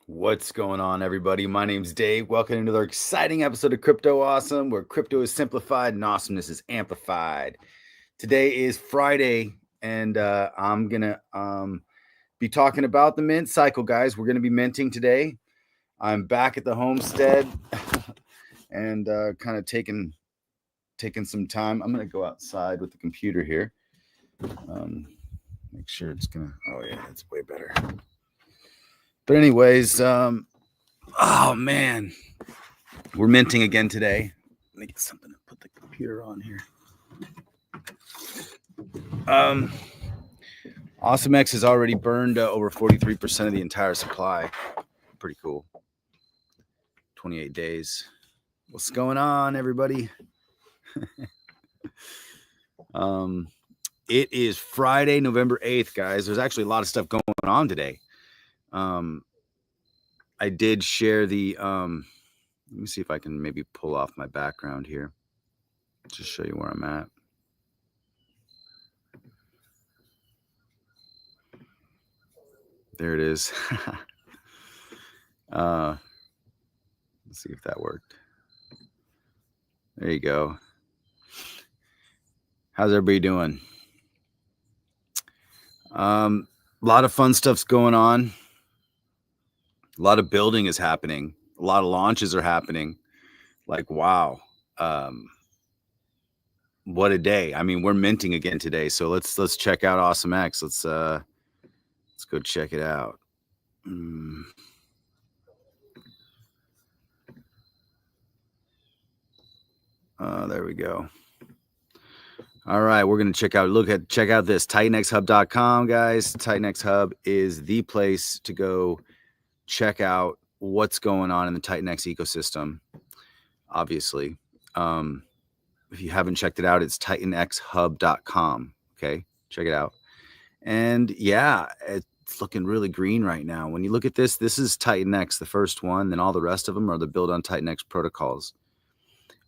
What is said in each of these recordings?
What's going on, everybody? My name's Dave. Welcome to another exciting episode of Crypto Awesome, where crypto is simplified and awesomeness is amplified. Today is Friday, and I'm gonna be talking about the mint cycle, guys. We're gonna be minting today. I'm back at the homestead and kind of taking some time. I'm gonna go outside with the computer here. Make sure it's gonna. Oh yeah, it's way better. But anyways, oh man, we're minting again today. Let me get something to put the computer on here. AwesomeX has already burned over 43% of the entire supply. Pretty cool. 28 days. What's going on, everybody? It is Friday, November 8th, guys. There's actually a lot of stuff going on today. I did share the let me see if I can maybe pull off my background here. Just show you where I'm at. There it is. Let's see if that worked. There you go. How's everybody doing? A lot of fun stuff's going on. A lot of building is happening. A lot of launches are happening. Like, wow. What a day. I mean, we're minting again today. So let's check out AwesomeX. Let's go check it out. There we go. All right, we're gonna check out this TitanXHub.com, guys. TitanX Hub is the place to go check out what's going on in the TitanX ecosystem. Obviously, if you haven't checked it out, it's TitanXHub.com. Okay, check it out. And yeah, it's looking really green right now. When you look at this is TitanX, the first one. Then all the rest of them are the built on TitanX protocols.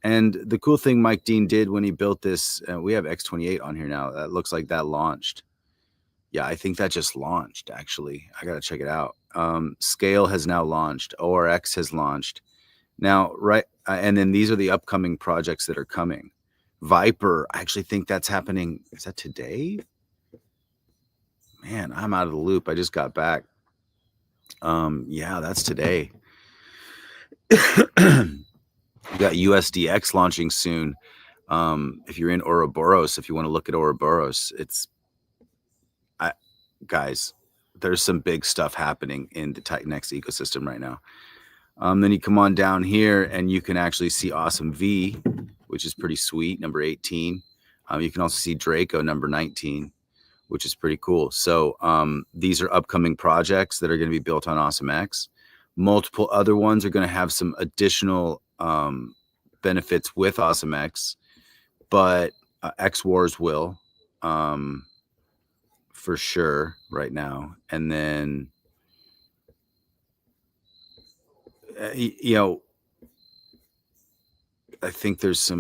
And the cool thing Mike Dean did when he built this, we have X28 on here now. That looks like that launched. Yeah, I think that just launched, actually. I got to check it out. Scale has now launched. ORX has launched. Now, right, and then these are the upcoming projects that are coming. Viper, I actually think that's happening. Is that today? Man, I'm out of the loop. I just got back. Yeah, that's today. We got USDX launching soon. If you're in Ouroboros, if you want to look at Ouroboros, guys, there's some big stuff happening in the TitanX ecosystem right now. Then you come on down here and you can actually see Awesome V, which is pretty sweet, number 18. You can also see Draco, number 19, which is pretty cool. So these are upcoming projects that are going to be built on AwesomeX. Multiple other ones are going to have some additional benefits with AwesomeX, but X Wars will for sure right now. And then you know, I think there's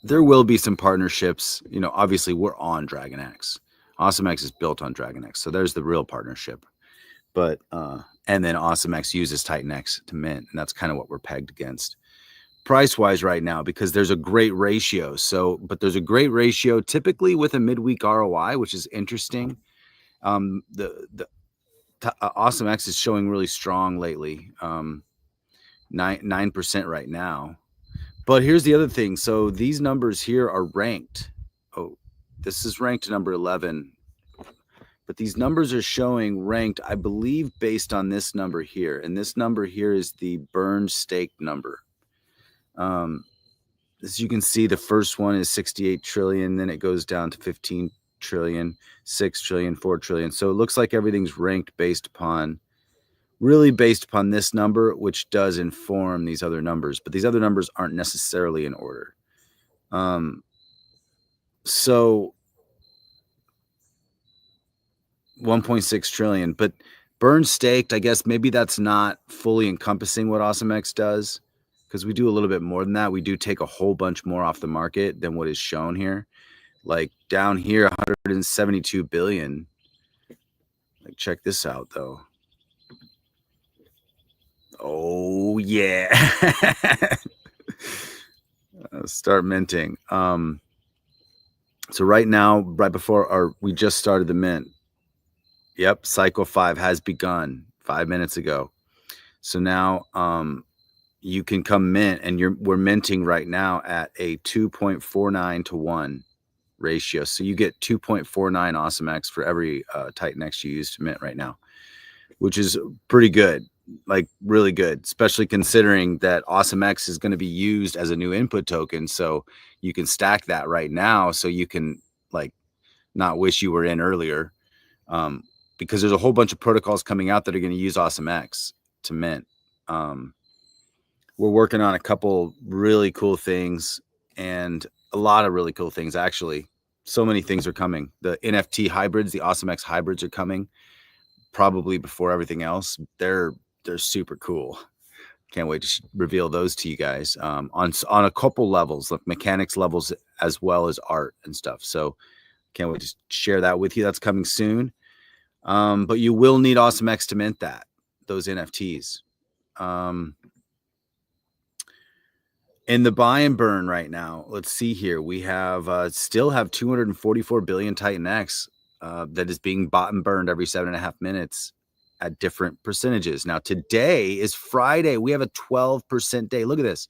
there will be some partnerships. You know, obviously we're on DragonX. AwesomeX is built on DragonX, so there's the real partnership. But and then AwesomeX uses TitanX to mint, and that's kind of what we're pegged against price-wise right now, because there's a great ratio. But there's a great ratio typically with a midweek ROI, which is interesting. AwesomeX is showing really strong lately, 9% right now. But here's the other thing. So these numbers here are ranked. Oh, this is ranked number 11. But these numbers are showing ranked, I believe, based on this number here. And this number here is the burn stake number. As you can see, the first one is 68 trillion. Then it goes down to 15 trillion, 6 trillion, 4 trillion. So it looks like everything's ranked based upon this number, which does inform these other numbers. But these other numbers aren't necessarily in order. So 1.6 trillion, but burn staked, I guess maybe that's not fully encompassing what AwesomeX does, because we do a little bit more than that. We do take a whole bunch more off the market than what is shown here. Like down here, 172 billion. Like, check this out, though. Oh, yeah. Start minting. So right now, right before we just started the mint. Yep, cycle 5 has begun 5 minutes ago. So now you can come mint, and we're minting right now at a 2.49 to 1 ratio. So you get 2.49 AwesomeX for every Titan X you use to mint right now, which is pretty good, like really good, especially considering that AwesomeX is going to be used as a new input token. So you can stack that right now, so you can like not wish you were in earlier, because there's a whole bunch of protocols coming out that are going to use AwesomeX to mint. We're working on a couple really cool things, and a lot of really cool things, actually. So many things are coming. The NFT hybrids, the AwesomeX hybrids are coming probably before everything else. They're super cool. Can't wait to reveal those to you guys on a couple levels, like mechanics levels as well as art and stuff. So can't wait to share that with you. That's coming soon. But you will need AwesomeX to mint those NFTs. In the buy and burn right now, let's see here. We have still have 244 billion Titan X that is being bought and burned every 7.5 minutes at different percentages. Now, today is Friday. We have a 12% day. Look at this.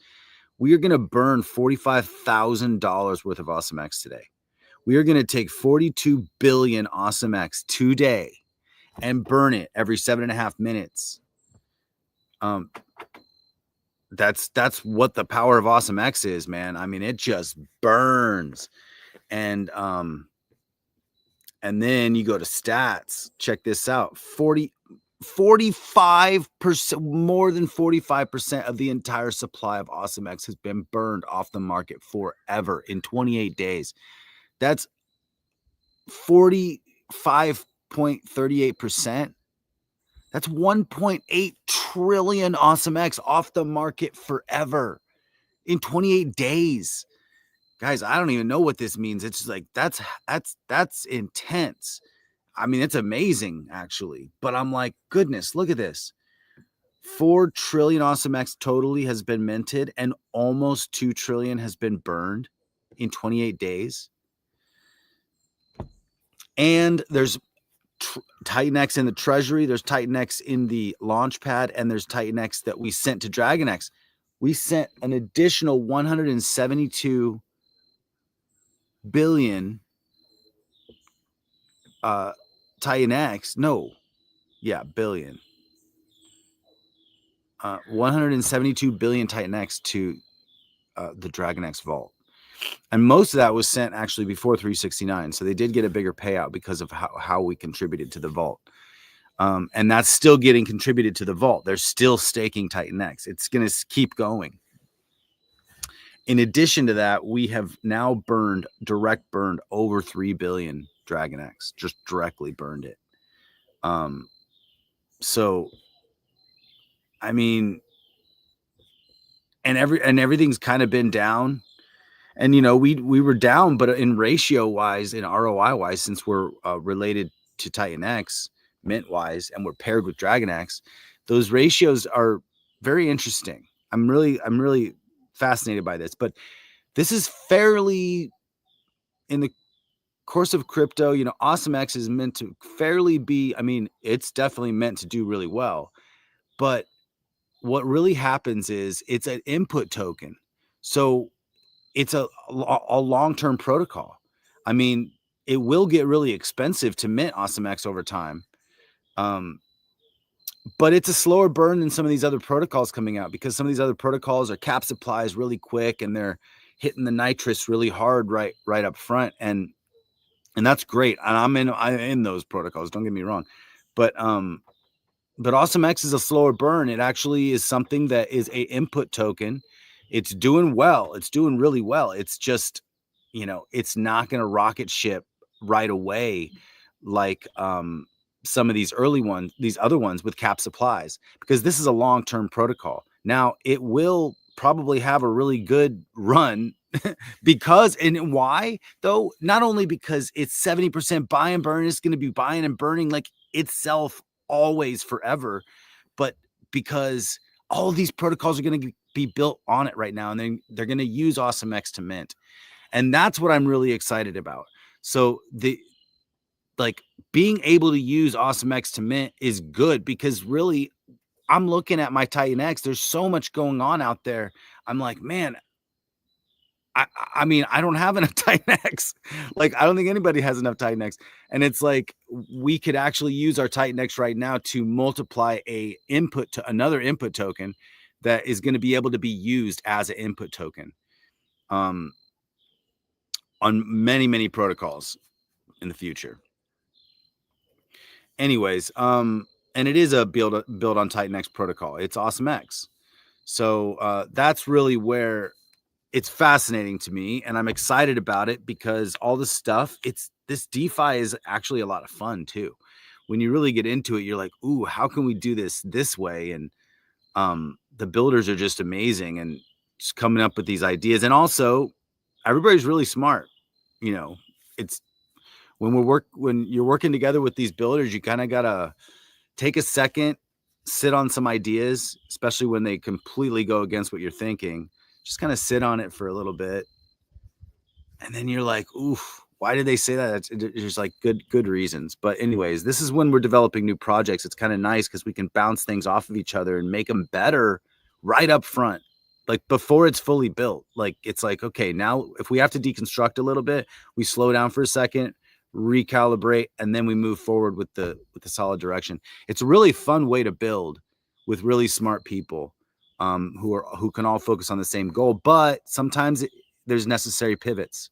We are going to burn $45,000 worth of AwesomeX today. We are going to take 42 billion AwesomeX today and burn it every 7.5 minutes. That's what the power of AwesomeX is, man. I mean, it just burns. And then you go to stats. Check this out. 45%, more than 45% of the entire supply of AwesomeX has been burned off the market forever in 28 days. That's 45.38%. That's 1.8 trillion AwesomeX off the market forever in 28 days. Guys, I don't even know what this means. It's just like that's intense. I mean, it's amazing, actually. But I'm like, goodness, look at this. 4 trillion AwesomeX totally has been minted, and almost 2 trillion has been burned in 28 days. And there's Titan X in the treasury, there's Titan X in the launch pad, and there's Titan X that we sent to Dragon X. We sent an additional 172 billion Titan X. Billion. 172 billion Titan X to the Dragon X vault. And most of that was sent actually before 369. So they did get a bigger payout because of how we contributed to the vault. And that's still getting contributed to the vault. They're still staking Titan X. It's going to keep going. In addition to that, we have now direct burned over 3 billion Dragon X, just directly burned it. So, I mean, and everything's kind of been down. And, we were down, but in ratio wise, in ROI wise, since we're related to Titan X, mint wise, and we're paired with Dragon X, those ratios are very interesting. I'm really fascinated by this, but this is fairly, in the course of crypto, AwesomeX is meant to fairly be, I mean, it's definitely meant to do really well, but what really happens is it's an input token. So it's a long-term protocol. I mean, it will get really expensive to mint AwesomeX over time. But it's a slower burn than some of these other protocols coming out, because some of these other protocols are cap supplies really quick, and they're hitting the nitrous really hard right up front. And that's great. And I'm in those protocols. Don't get me wrong. But AwesomeX is a slower burn. It actually is something that is a input token. It's doing well. It's doing really well. It's just, it's not going to rocket ship right away like some of these other ones with cap supplies, because this is a long-term protocol. Now, it will probably have a really good run because, and why though? Not only because it's 70% buy and burn, it's going to be buying and burning like itself always forever, but because all of these protocols are going to be built on it right now, and then they're going to use AwesomeX to mint. And that's what I'm really excited about. So being able to use AwesomeX to mint is good, because really I'm looking at my Titan X. There's so much going on out there. I'm like, man, I mean, I don't have enough Titan X. Like, I don't think anybody has enough Titan X. And it's like, we could actually use our Titan X right now to multiply a input to another input token that is going to be able to be used as an input token on many, many protocols in the future. Anyways, and it is a build on Titan X protocol. It's AwesomeX. So that's really where it's fascinating to me, and I'm excited about it, because all this stuff, this DeFi is actually a lot of fun too. When you really get into it, you're like, ooh, how can we do this way? And the builders are just amazing, and just coming up with these ideas. And also, everybody's really smart. You know, it's when you're working together with these builders, you kind of gotta take a second, sit on some ideas, especially when they completely go against what you're thinking. Just kind of sit on it for a little bit, and then you're like, oof, why did they say that? There's like good reasons. But anyways, this is when we're developing new projects. It's kind of nice because we can bounce things off of each other and make them better right up front, like before it's fully built. Like, it's like, okay, now if we have to deconstruct a little bit, we slow down for a second, recalibrate, and then we move forward with the solid direction. It's a really fun way to build with really smart people who can all focus on the same goal. But sometimes there's necessary pivots.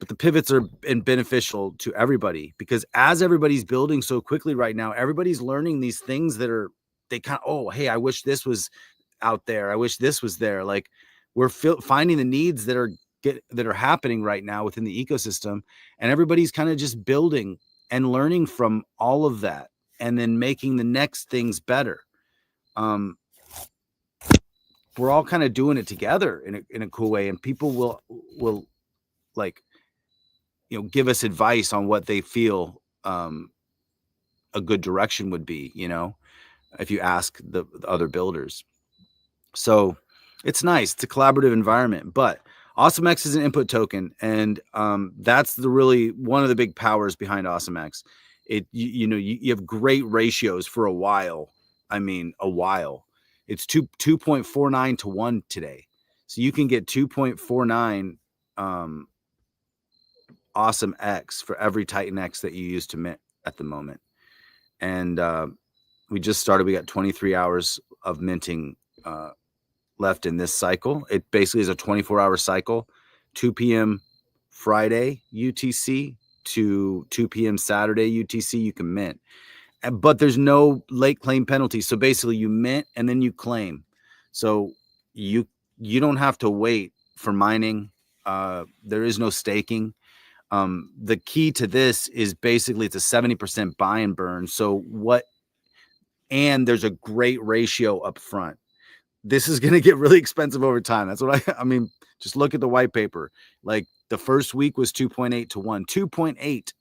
But the pivots are beneficial to everybody, because as everybody's building so quickly right now, everybody's learning these things that are, they kind of, oh, hey, I wish this was out there. I wish this was there. Like, we're finding the needs that are happening right now within the ecosystem, and everybody's kind of just building and learning from all of that, and then making the next things better. We're all kind of doing it together in a cool way, and people will like, give us advice on what they feel a good direction would be, if you ask the other builders. So it's nice. It's a collaborative environment. But AwesomeX is an input token, and that's really one of the big powers behind AwesomeX. You have great ratios for a while. I mean, a while. It's 2.49 to 1 today. So you can get 2.49 AwesomeX for every Titan X that you use to mint at the moment. And we just started. We got 23 hours of minting left in this cycle. It basically is a 24-hour cycle, 2 p.m. Friday UTC to 2 p.m. Saturday UTC. You can mint, but there's no late claim penalty. So basically, you mint and then you claim. So you don't have to wait for mining. There is no staking. The key to this is basically it's a 70% buy and burn. And there's a great ratio up front. This is going to get really expensive over time. That's what I mean, just look at the white paper. Like, the first week was 2.8 to 1, 2.8.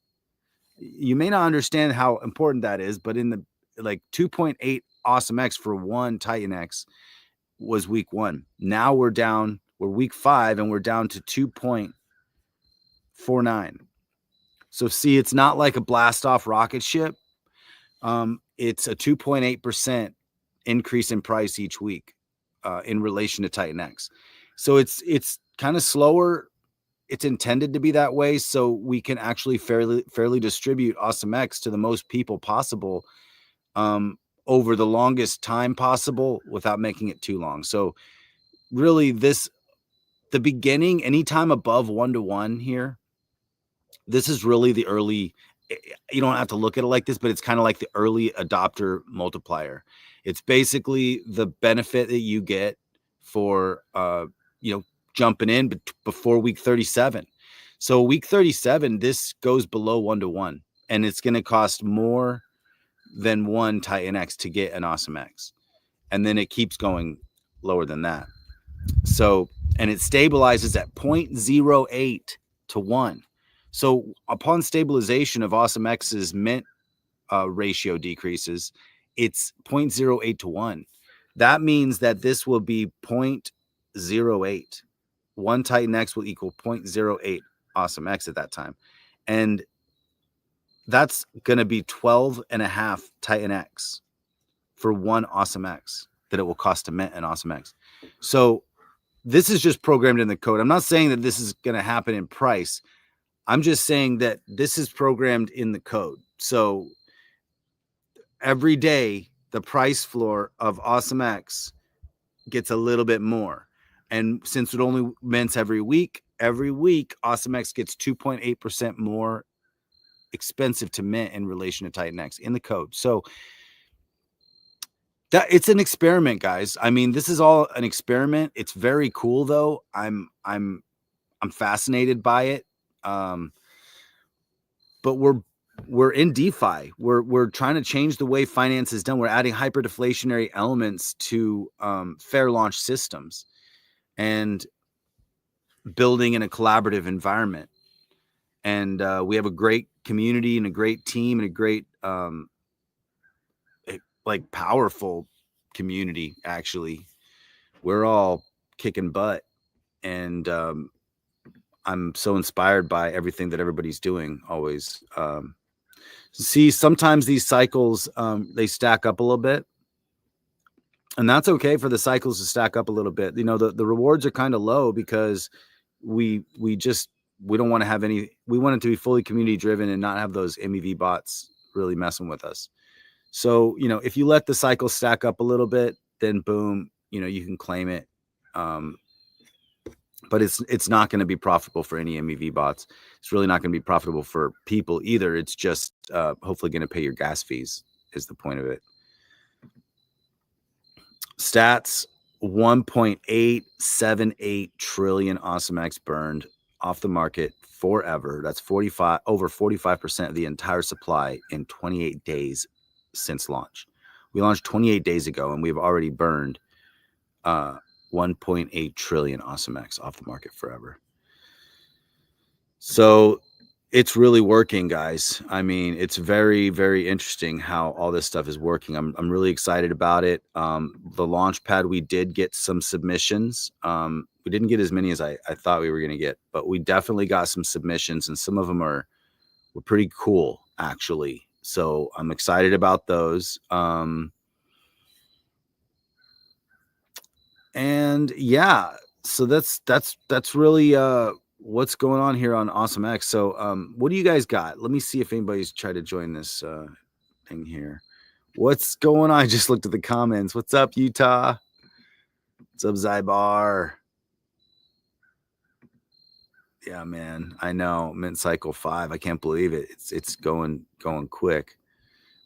You may not understand how important that is, but in the 2.8 AwesomeX for one Titan X was week 1. Now we're week 5, and we're down to 2.49. So see, it's not like a blast off rocket ship. It's a 2.8% increase in price each week in relation to Titan X. So it's kind of slower. It's intended to be that way, so we can actually fairly distribute AwesomeX to the most people possible over the longest time possible without making it too long. So really, the beginning, anytime above 1 to 1 here, this is really the early. You don't have to look at it like this, but it's kind of like the early adopter multiplier. It's basically the benefit that you get for jumping in before week 37. So week 37, this goes below 1 to 1, and it's going to cost more than 1 Titan X to get an AwesomeX, and then it keeps going lower than that. So, and it stabilizes at 0.08 to 1. So upon stabilization of AwesomeX's mint ratio decreases, it's 0.08 to 1. That means that this will be 0.08. One Titan X will equal 0.08 AwesomeX at that time. And that's going to be 12 and a half Titan X for one AwesomeX that it will cost to mint an AwesomeX. So this is just programmed in the code. I'm not saying that this is going to happen in price. I'm just saying that this is programmed in the code. So every day, the price floor of AwesomeX gets a little bit more. And since it only mints every week, AwesomeX gets 2.8% more expensive to mint in relation to Titan X in the code. So that it's an experiment, guys. I mean, this is all an experiment. It's very cool though. I'm fascinated by it. But we're in DeFi. We're trying to change the way finance is done. We're adding hyperdeflationary elements to fair launch systems and building in a collaborative environment. And we have a great community and a great team and a great like powerful community. Actually, we're all kicking butt, and I'm so inspired by everything that everybody's doing always. See, sometimes these cycles, they stack up a little bit, and that's okay for the cycles to stack up a little bit. You know, the rewards are kind of low because we don't want to have any, we want it to be fully community driven and not have those MEV bots really messing with us. So, you know, if you let the cycle stack up a little bit, then boom, you know, you can claim it. But it's not going to be profitable for any MEV bots. It's really not going to be profitable for people either. It's just hopefully going to pay your gas fees is the point of it. Stats, 1.878 trillion AwesomeX burned off the market forever. That's over 45% of the entire supply in 28 days since launch. We launched 28 days ago and we've already burned 1.8 trillion AwesomeX off the market forever. So it's really working, guys. I mean, it's very, very interesting how all this stuff is working. I'm really excited about it. The launch pad, we did get some submissions. We didn't get as many as I thought we were going to get, but we definitely got some submissions, and some of them were pretty cool, actually. So I'm excited about those. And yeah, so that's really what's going on here on AwesomeX. So what do you guys got? Let me see if anybody's tried to join this thing here. What's going on? I just looked at the comments. What's up, Utah? What's up, Zybar? Yeah, man, I know. Mint cycle 5. I can't believe it. It's going quick.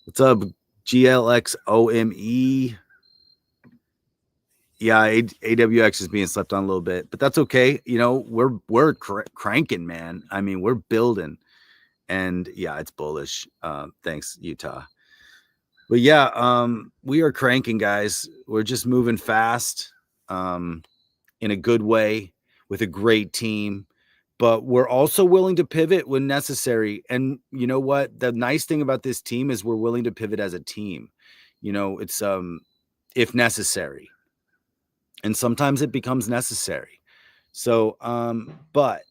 What's up, GLXOME? Yeah, AWX is being slept on a little bit, but that's okay. You know, we're cranking, man. I mean, we're building, and yeah, it's bullish. Thanks, Utah. But yeah, we are cranking, guys. We're just moving fast, in a good way with a great team. But we're also willing to pivot when necessary. And you know what? The nice thing about this team is we're willing to pivot as a team. You know, it's if necessary. And sometimes it becomes necessary. So, but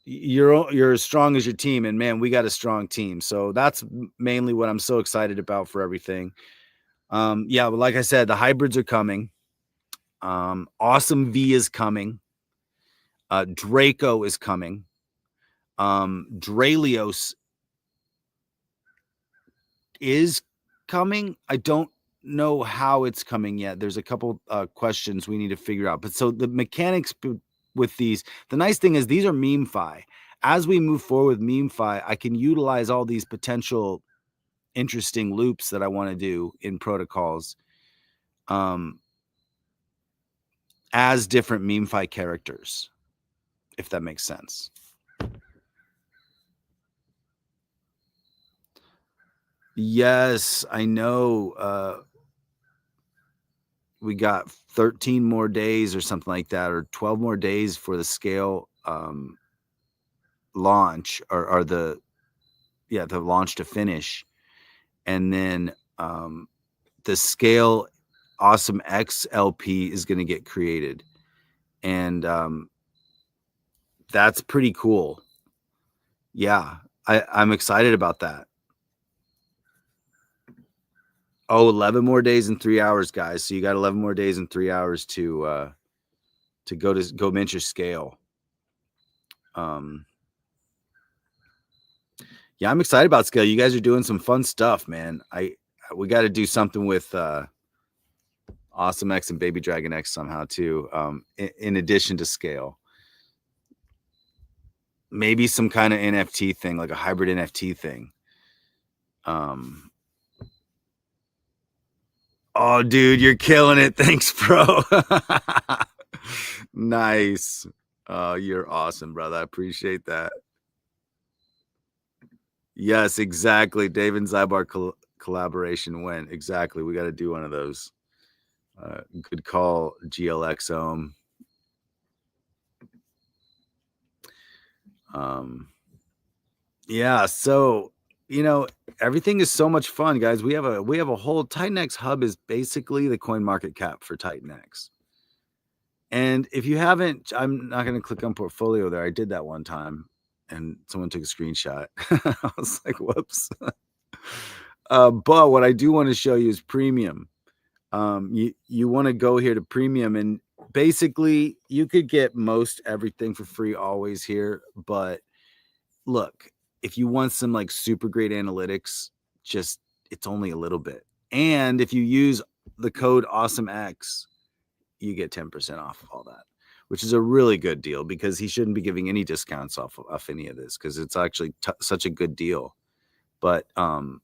you're as strong as your team, and man, we got a strong team. So that's mainly what I'm so excited about for everything. Yeah, but like I said, the hybrids are coming. Awesome V is coming. Draco is coming. Dralios is coming. I don't know how it's coming yet. There's a couple questions we need to figure out. But so the mechanics with these, the nice thing is these are meme-fi. As we move forward with meme-fi, I can utilize all these potential interesting loops that I want to do in protocols as different meme-fi characters, if that makes sense. Yes, I know. We got 13 more days or something like that, or 12 more days for the scale launch or the the launch to finish. And then the scale AwesomeX LP is going to get created. And that's pretty cool. Yeah, I'm excited about that. Oh, 11 more days and 3 hours, guys. So you got 11 more days and 3 hours to go mint your scale. Yeah, I'm excited about scale. You guys are doing some fun stuff, man. We got to do something with AwesomeX and Baby Dragon X somehow too. In addition to scale, maybe some kind of NFT thing, like a hybrid NFT thing. Oh, dude, you're killing it. Thanks, bro. Nice. You're awesome, brother. I appreciate that. Yes, exactly. Dave and Zybar collaboration went. Exactly. We got to do one of those. Good call, GLXome. Yeah, so everything is so much fun, guys. We have a whole TitanX hub is basically the coin market cap for TitanX. And if you haven't, I'm not going to click on portfolio there. I did that one time and someone took a screenshot. I was like, whoops. But what I do want to show you is premium. You want to go here to premium, and basically you could get most everything for free always here. But look, if you want some like super great analytics, it's only a little bit. And if you use the code AwesomeX, you get 10% off of all that, which is a really good deal because he shouldn't be giving any discounts off any of this because it's actually such a good deal. But you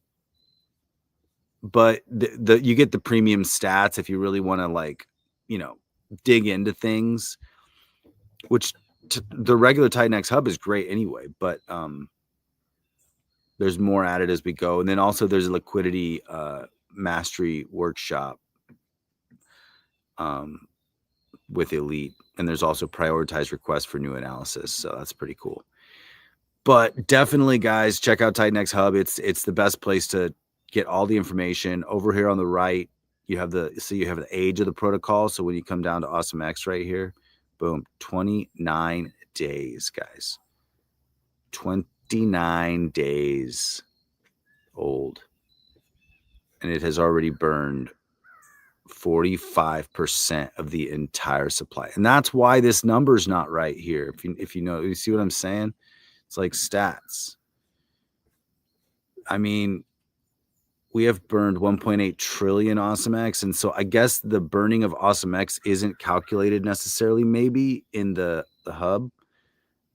get the premium stats if you really want to like, dig into things, which the regular TitanX hub is great anyway, but there's more added as we go. And then also there's a liquidity mastery workshop with Elite, and there's also prioritized requests for new analysis. So that's pretty cool. But definitely, guys, check out TitanX Hub. It's the best place to get all the information. Over here on the right, you have the age of the protocol. So when you come down to AwesomeX right here, boom, 29 days, guys. 29 days old. And it has already burned 45% of the entire supply. And that's why this number's not right here. If you see what I'm saying? It's like stats. I mean, we have burned 1.8 trillion AwesomeX. And so I guess the burning of AwesomeX isn't calculated necessarily maybe in the hub.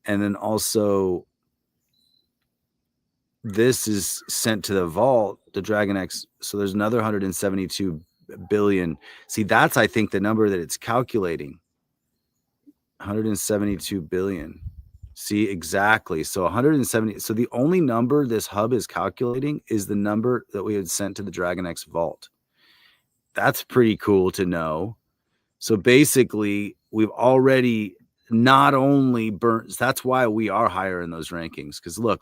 And then also this is sent to the vault, the Dragon X. So there's another 172 billion. See, that's, I think, the number that it's calculating. 172 billion. See, exactly. So 170. So the only number this hub is calculating is the number that we had sent to the Dragon X vault. That's pretty cool to know. So basically, we've already not only burnt. That's why we are higher in those rankings. Because look,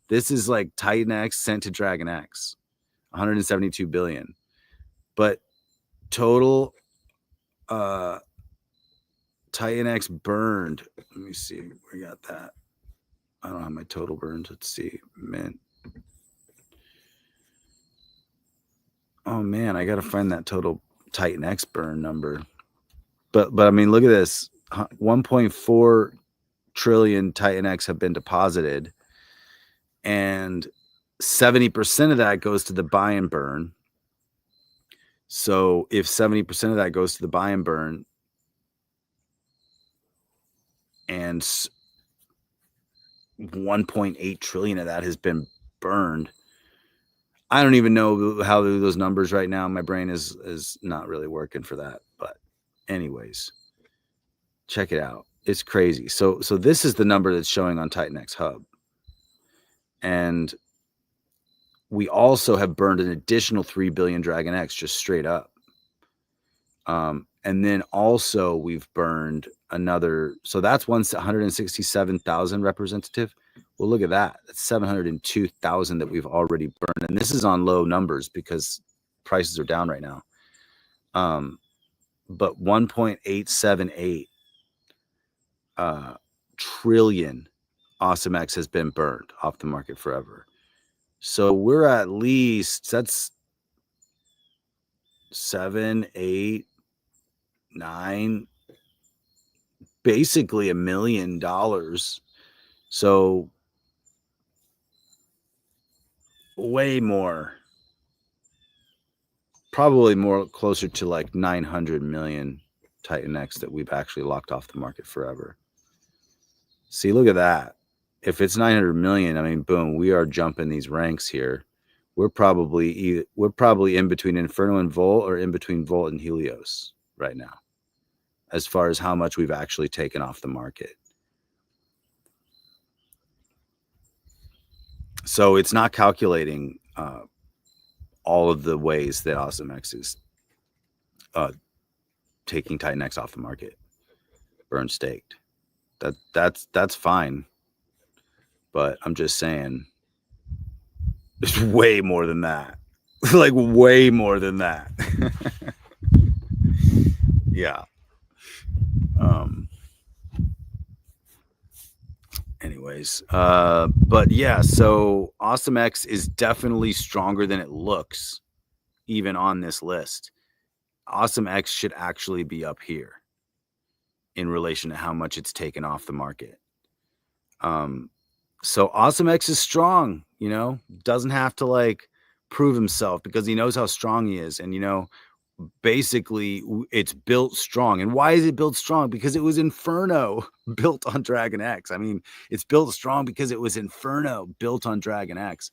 this is like Titan X sent to Dragon X, 172 billion. But total Titan X burned. Let me see. We got that. I don't have my total burns. Let's see. Mint. Oh man, I gotta find that total Titan X burn number. But I mean, look at this. 1.4 trillion Titan X have been deposited, and 70% of that goes to the buy and burn. So if 70% of that goes to the buy and burn, and 1.8 trillion of that has been burned, I don't even know how to do those numbers right now. My brain is not really working for that. But anyways, check it out. It's crazy. So this is the number that's showing on TitanX Hub. And we also have burned an additional 3 billion Dragon X just straight up. And then also we've burned another. So that's 167,000 representative. Well, look at that. That's 702,000 that we've already burned. And this is on low numbers because prices are down right now. But 1.878 trillion AwesomeX has been burned off the market forever. So we're at least, that's 7, 8, 9, basically $1 million. So way more, probably more closer to like 900 million Titan X that we've actually locked off the market forever. See, look at that. If it's 900 million, I mean, boom, we are jumping these ranks here. We're probably in between Inferno and Volt, or in between Volt and Helios right now, as far as how much we've actually taken off the market. So it's not calculating all of the ways that AwesomeX is taking Titan X off the market, burn staked. That's fine, but I'm just saying, it's way more than that. Like way more than that. Yeah. Anyways, but yeah, so AwesomeX is definitely stronger than it looks, even on this list. AwesomeX should actually be up here in relation to how much it's taken off the market. So AwesomeX is strong, you know, doesn't have to like prove himself because he knows how strong he is. And, you know, basically it's built strong. And why is it built strong? Because it was Inferno built on Dragon X. I mean, it's built strong because it was Inferno built on Dragon X.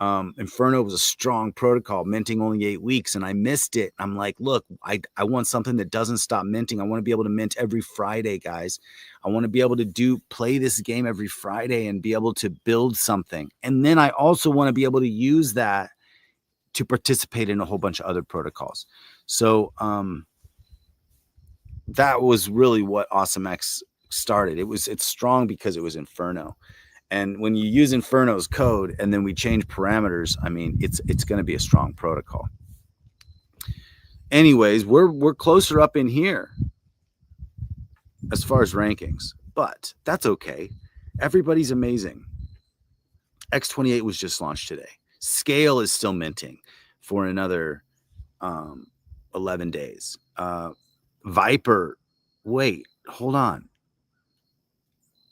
Inferno was a strong protocol, minting only 8 weeks, and I missed it. I'm like, look, I want something that doesn't stop minting. I want to be able to mint every Friday, guys. I want to be able to play this game every Friday and be able to build something. And then I also want to be able to use that to participate in a whole bunch of other protocols. So that was really what AwesomeX started. It's strong because it was Inferno. And when you use Inferno's code and then we change parameters, I mean, it's going to be a strong protocol. Anyways, we're closer up in here as far as rankings, but that's okay. Everybody's amazing. X28 was just launched today. Scale is still minting for another 11 days. Viper, wait, hold on.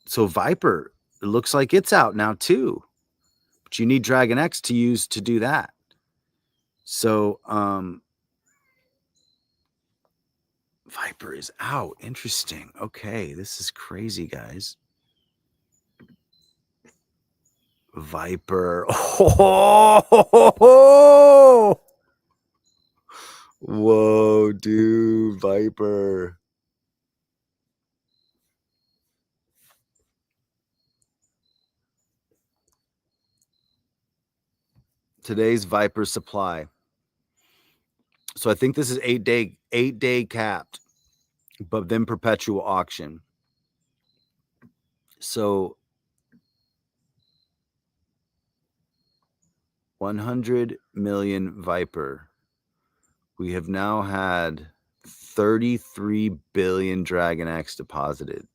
So Viper, it looks like it's out now too, but you need Dragon X to use to do that. So Viper is out. Interesting. Okay, this is crazy, guys. Viper. Oh, whoa, dude, Viper. Today's Viper supply. So I think this is 8-day capped, but then perpetual auction. So 100 million Viper. We have now had 33 billion Dragon X deposited.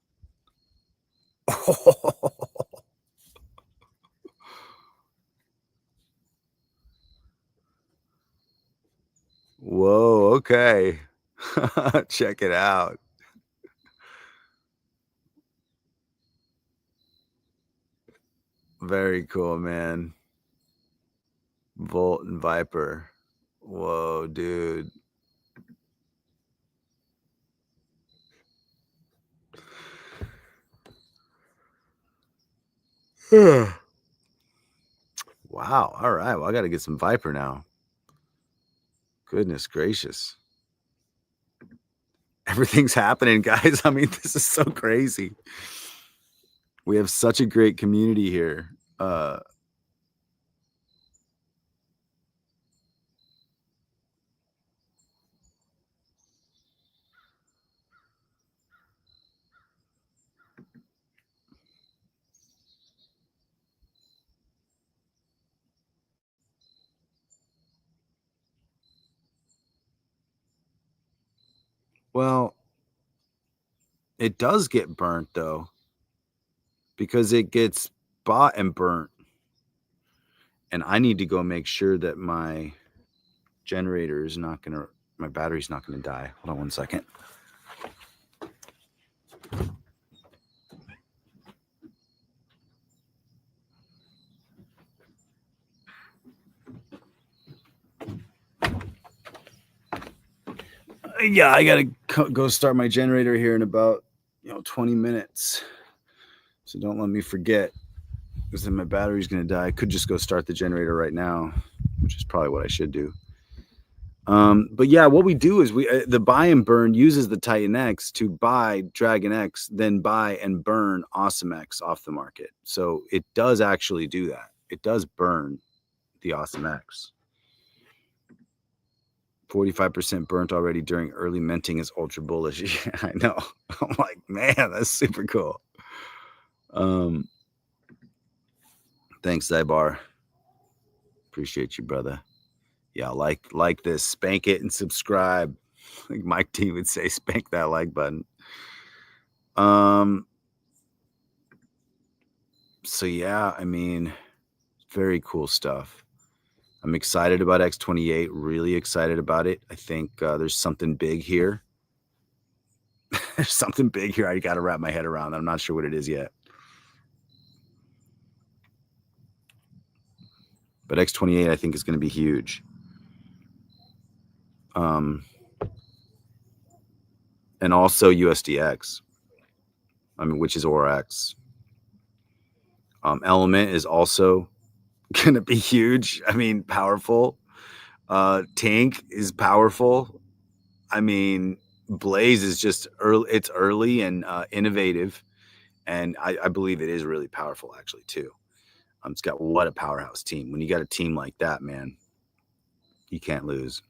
Whoa, okay. Check it out. Very cool, man. Volt and Viper. Whoa, dude. Wow. All right. Well, I got to get some Viper now. Goodness gracious. Everything's happening, guys. I mean, this is so crazy. We have such a great community here. Well, it does get burnt though, because it gets bought and burnt. And I need to go make sure that my generator is not going to, my battery's not going to die. Hold on one second. Yeah, I got to go start my generator here in about 20 minutes. So don't let me forget, because then my battery's going to die. I could just go start the generator right now, which is probably what I should do. But yeah, what we do is the buy and burn uses the Titan X to buy Dragon X, then buy and burn AwesomeX off the market. So it does actually do that. It does burn the AwesomeX. 45% burnt already during early minting is ultra bullish. Yeah, I know. I'm like, man, that's super cool. Thanks, Zybar. Appreciate you, brother. Yeah, like this, spank it and subscribe. Like Mike T would say, spank that like button. So yeah, I mean, very cool stuff. I'm excited about X28, really excited about it. I think there's something big here. There's something big here I got to wrap my head around. I'm not sure what it is yet. But X28 I think is going to be huge. And also USDX, I mean, which is ORX. Element is also going to be huge. I mean, powerful. Tank is powerful. I mean, Blaze is just early. It's early and innovative. And I believe it is really powerful, actually, too. It's got what a powerhouse team. When you got a team like that, man, you can't lose.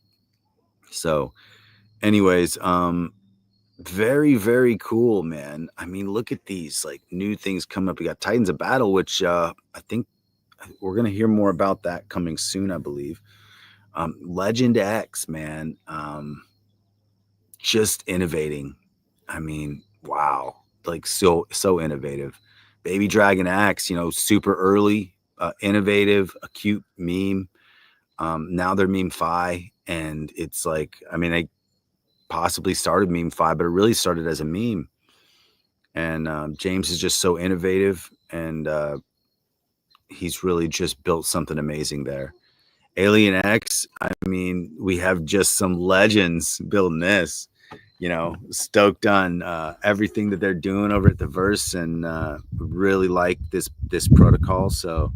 So, anyways, very, very cool, man. I mean, look at these like new things coming up. We got Titans of Battle, which I think we're gonna hear more about that coming soon, I believe. Legend X, man, just innovating. I mean, wow, like so innovative. Baby Dragon X, super early, innovative, a cute meme. Now they're meme fi, and it's like, I mean, I possibly started meme fi, but it really started as a meme. And James is just so innovative, and he's really just built something amazing there. Alien X, I mean, we have just some legends building this. Stoked on everything that they're doing over at the Verse, and really like this protocol. So,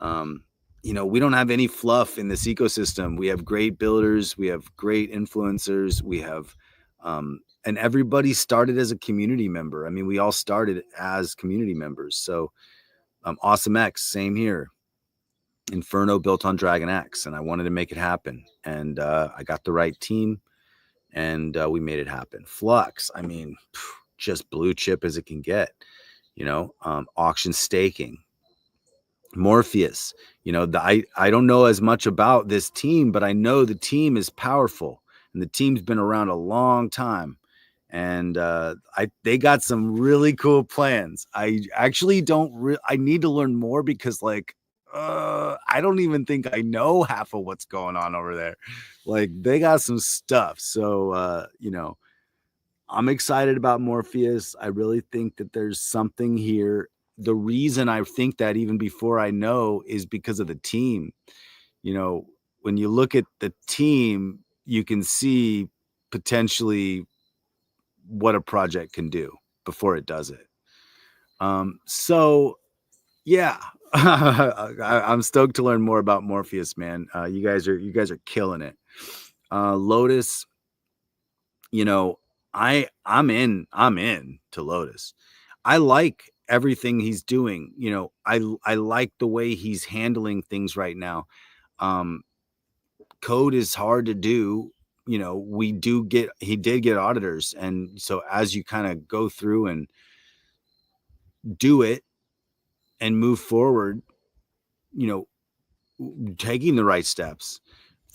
we don't have any fluff in this ecosystem. We have great builders, we have great influencers, we have, and everybody started as a community member. I mean, we all started as community members. So, AwesomeX, same here. Inferno built on Dragon X, and I wanted to make it happen. And I got the right team, and we made it happen. Flux, I mean, just blue chip as it can get. Auction staking. Morpheus, I don't know as much about this team, but I know the team is powerful, and the team's been around a long time. And they got some really cool plans. I actually don't. I need to learn more, because I don't even think I know half of what's going on over there. Like, they got some stuff. So I'm excited about Morpheus. I really think that there's something here. The reason I think that, even before I know, is because of the team. When you look at the team, you can see potentially what a project can do before it does it. So yeah, I'm stoked to learn more about Morpheus, man. You guys are killing it. Lotus, I'm in to Lotus. I like everything he's doing. I like the way he's handling things right now. Code is hard to do. He did get auditors. And so as you kind of go through and do it and move forward, taking the right steps,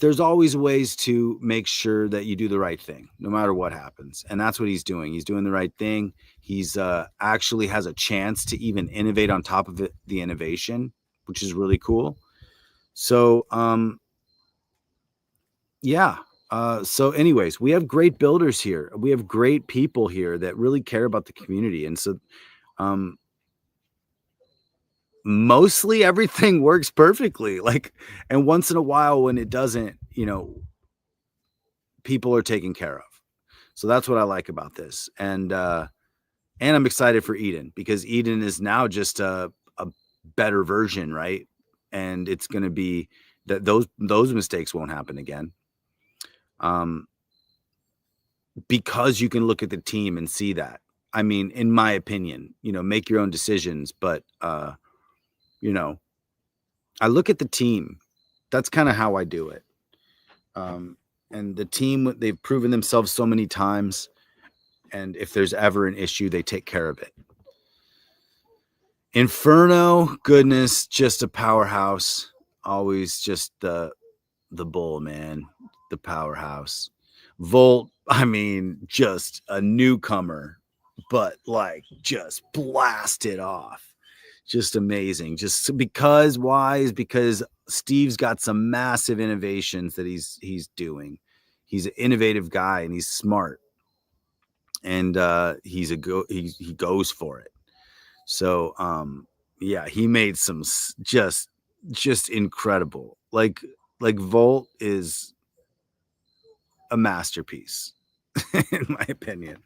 there's always ways to make sure that you do the right thing, no matter what happens. And that's what he's doing. He's doing the right thing. He's actually has a chance to even innovate on top of it, the innovation, which is really cool. So, yeah. So, anyways, we have great builders here. We have great people here that really care about the community. And so, um, mostly everything works perfectly. Like, and once in a while when it doesn't, people are taken care of. So that's what I like about this. And I'm excited for Eden because Eden is now just a better version, right? And it's going to be that those mistakes won't happen again. Because you can look at the team and see that. I mean, in my opinion, make your own decisions, but I look at the team. That's kind of how I do it. And the team, they've proven themselves so many times. And if there's ever an issue, they take care of it. Inferno, goodness, just a powerhouse. Always just the bull, man. The powerhouse. Volt, I mean, just a newcomer, but like just blasted off. Just amazing. Just because why is because Steve's got some massive innovations that he's doing. He's an innovative guy and he's smart. And he goes for it. So yeah, he made some just incredible. Like Volt is a masterpiece in my opinion.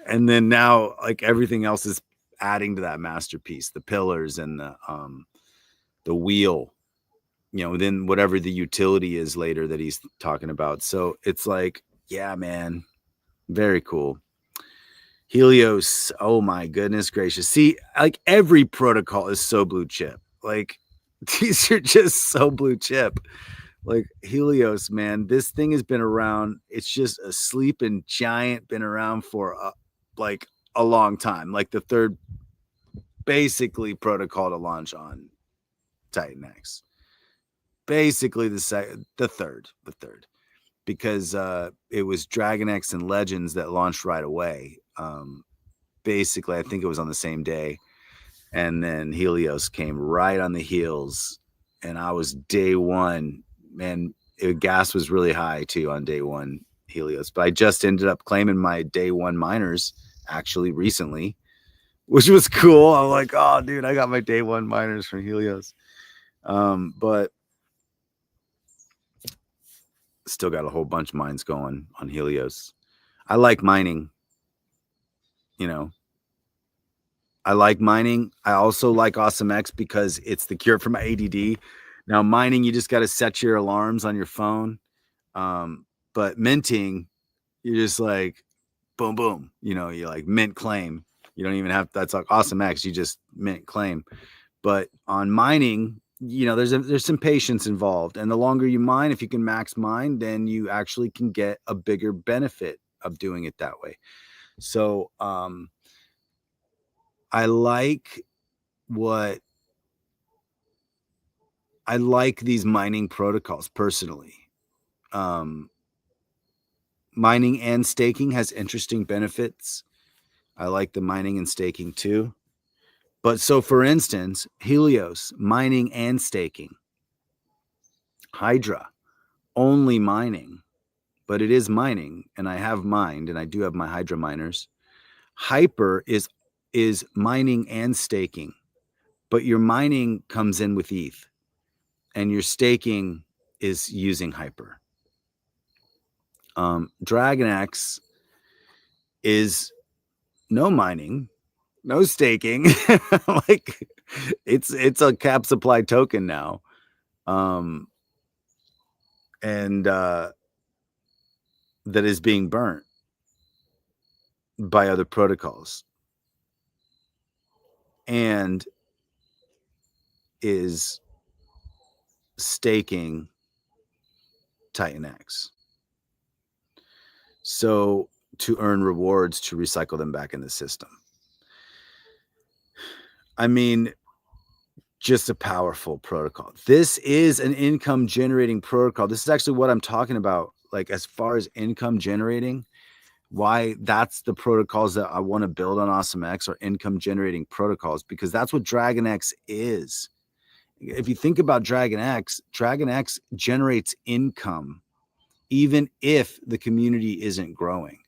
And then now like everything else is adding to that masterpiece, the pillars and the wheel, then whatever the utility is later that he's talking about. So it's like, yeah, man, very cool. Helios, oh my goodness gracious. See, like every protocol is so blue chip. Like these are just so blue chip. Like Helios, man, this thing has been around. It's just a sleeping giant, been around for like a long time. Like the third basically protocol to launch on Titan X. Basically the third. Because it was Dragon X and Legends that launched right away. Basically, I think it was on the same day. And then Helios came right on the heels. And I was day one. Man, gas was really high too on day one Helios. But I just ended up claiming my day one miners actually recently, which was cool. I'm like, oh, dude, I got my day one miners from Helios. But still got a whole bunch of mines going on Helios. I like mining. I like mining. I also like AwesomeX because it's the cure for my ADD. Now, mining, you just got to set your alarms on your phone. But minting, you're just like, boom, boom. You like mint claim. You don't even have, that's like AwesomeX. You just mint claim. But on mining, there's some patience involved. And the longer you mine, if you can max mine, then you actually can get a bigger benefit of doing it that way. So, I like these mining protocols personally. Mining and staking has interesting benefits. I like the mining and staking too. But so for instance, Helios, mining and staking. Hydra, only mining, but it is mining, and I have mined, and I do have my Hydra miners. Hyper is mining and staking, but your mining comes in with ETH, and your staking is using Hyper. Dragon X is no mining, no staking. Like it's a cap supply token now. And that is being burnt by other protocols and is staking Titan X. So to earn rewards to recycle them back in the system. I mean, just a powerful protocol. This is an income generating protocol. This is actually what I'm talking about. Like, as far as income generating, why that's the protocols that I want to build on AwesomeX are income generating protocols, because that's what DragonX is. If you think about DragonX generates income even if the community isn't growing.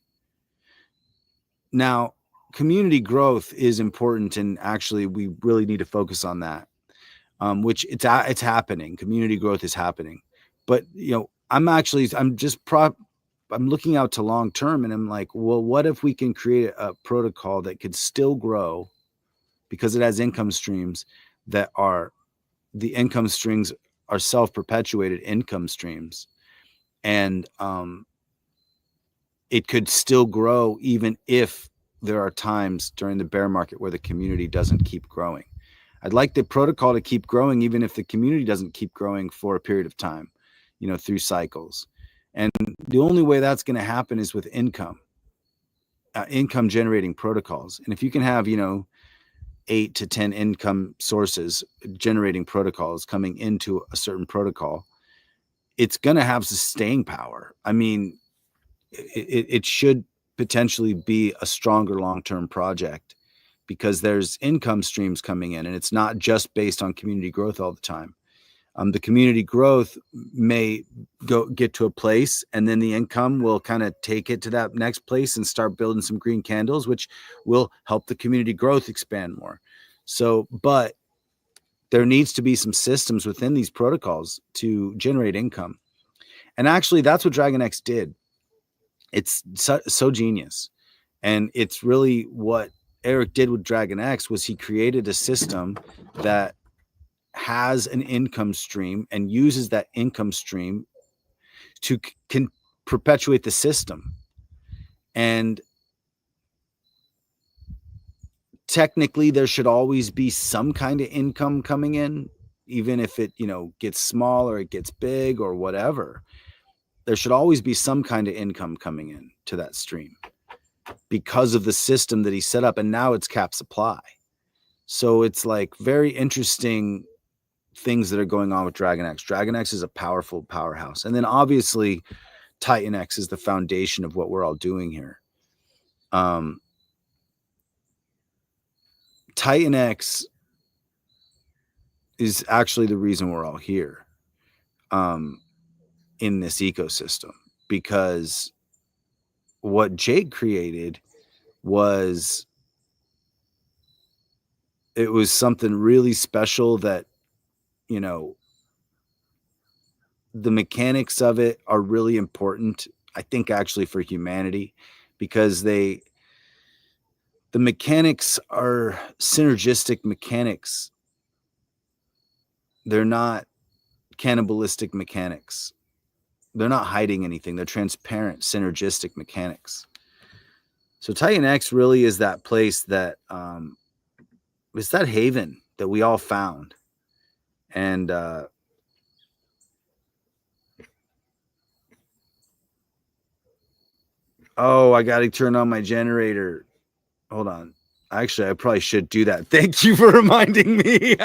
Now, community growth is important, and actually we really need to focus on that. Which it's happening. Community growth is happening, but I'm looking out to long term, and I'm like, well, what if we can create a protocol that could still grow because it has income streams that are the income streams are self-perpetuated income streams, and it could still grow even if there are times during the bear market where the community doesn't keep growing. I'd like the protocol to keep growing even if the community doesn't keep growing for a period of time, through cycles. And the only way that's going to happen is with income generating protocols. And if you can have, 8 to 10 income sources generating protocols coming into a certain protocol, it's going to have staying power. I mean, it should potentially be a stronger long-term project because there's income streams coming in, and it's not just based on community growth all the time. The community growth may get to a place, and then the income will kind of take it to that next place and start building some green candles, which will help the community growth expand more. So, but there needs to be some systems within these protocols to generate income. And actually, that's what DragonX did. It's so genius. And it's really what Eric did with DragonX was he created a system that has an income stream and uses that income stream to can perpetuate the system. And technically there should always be some kind of income coming in, even if it, gets small or it gets big or whatever. There should always be some kind of income coming in to that stream because of the system that he set up. And now it's cap supply. So it's like very interesting things that are going on with DragonX. DragonX is a powerful powerhouse. And then obviously TitanX is the foundation of what we're all doing here. TitanX is actually the reason we're all here in this ecosystem, because what Jake created was something really special that, the mechanics of it are really important, I think, actually for humanity, because the mechanics are synergistic mechanics. They're not cannibalistic mechanics. They're not hiding anything. They're transparent, synergistic mechanics. So TitanX really is that place that it's that haven that we all found. And I got to turn on my generator. Hold on. Actually, I probably should do that. Thank you for reminding me.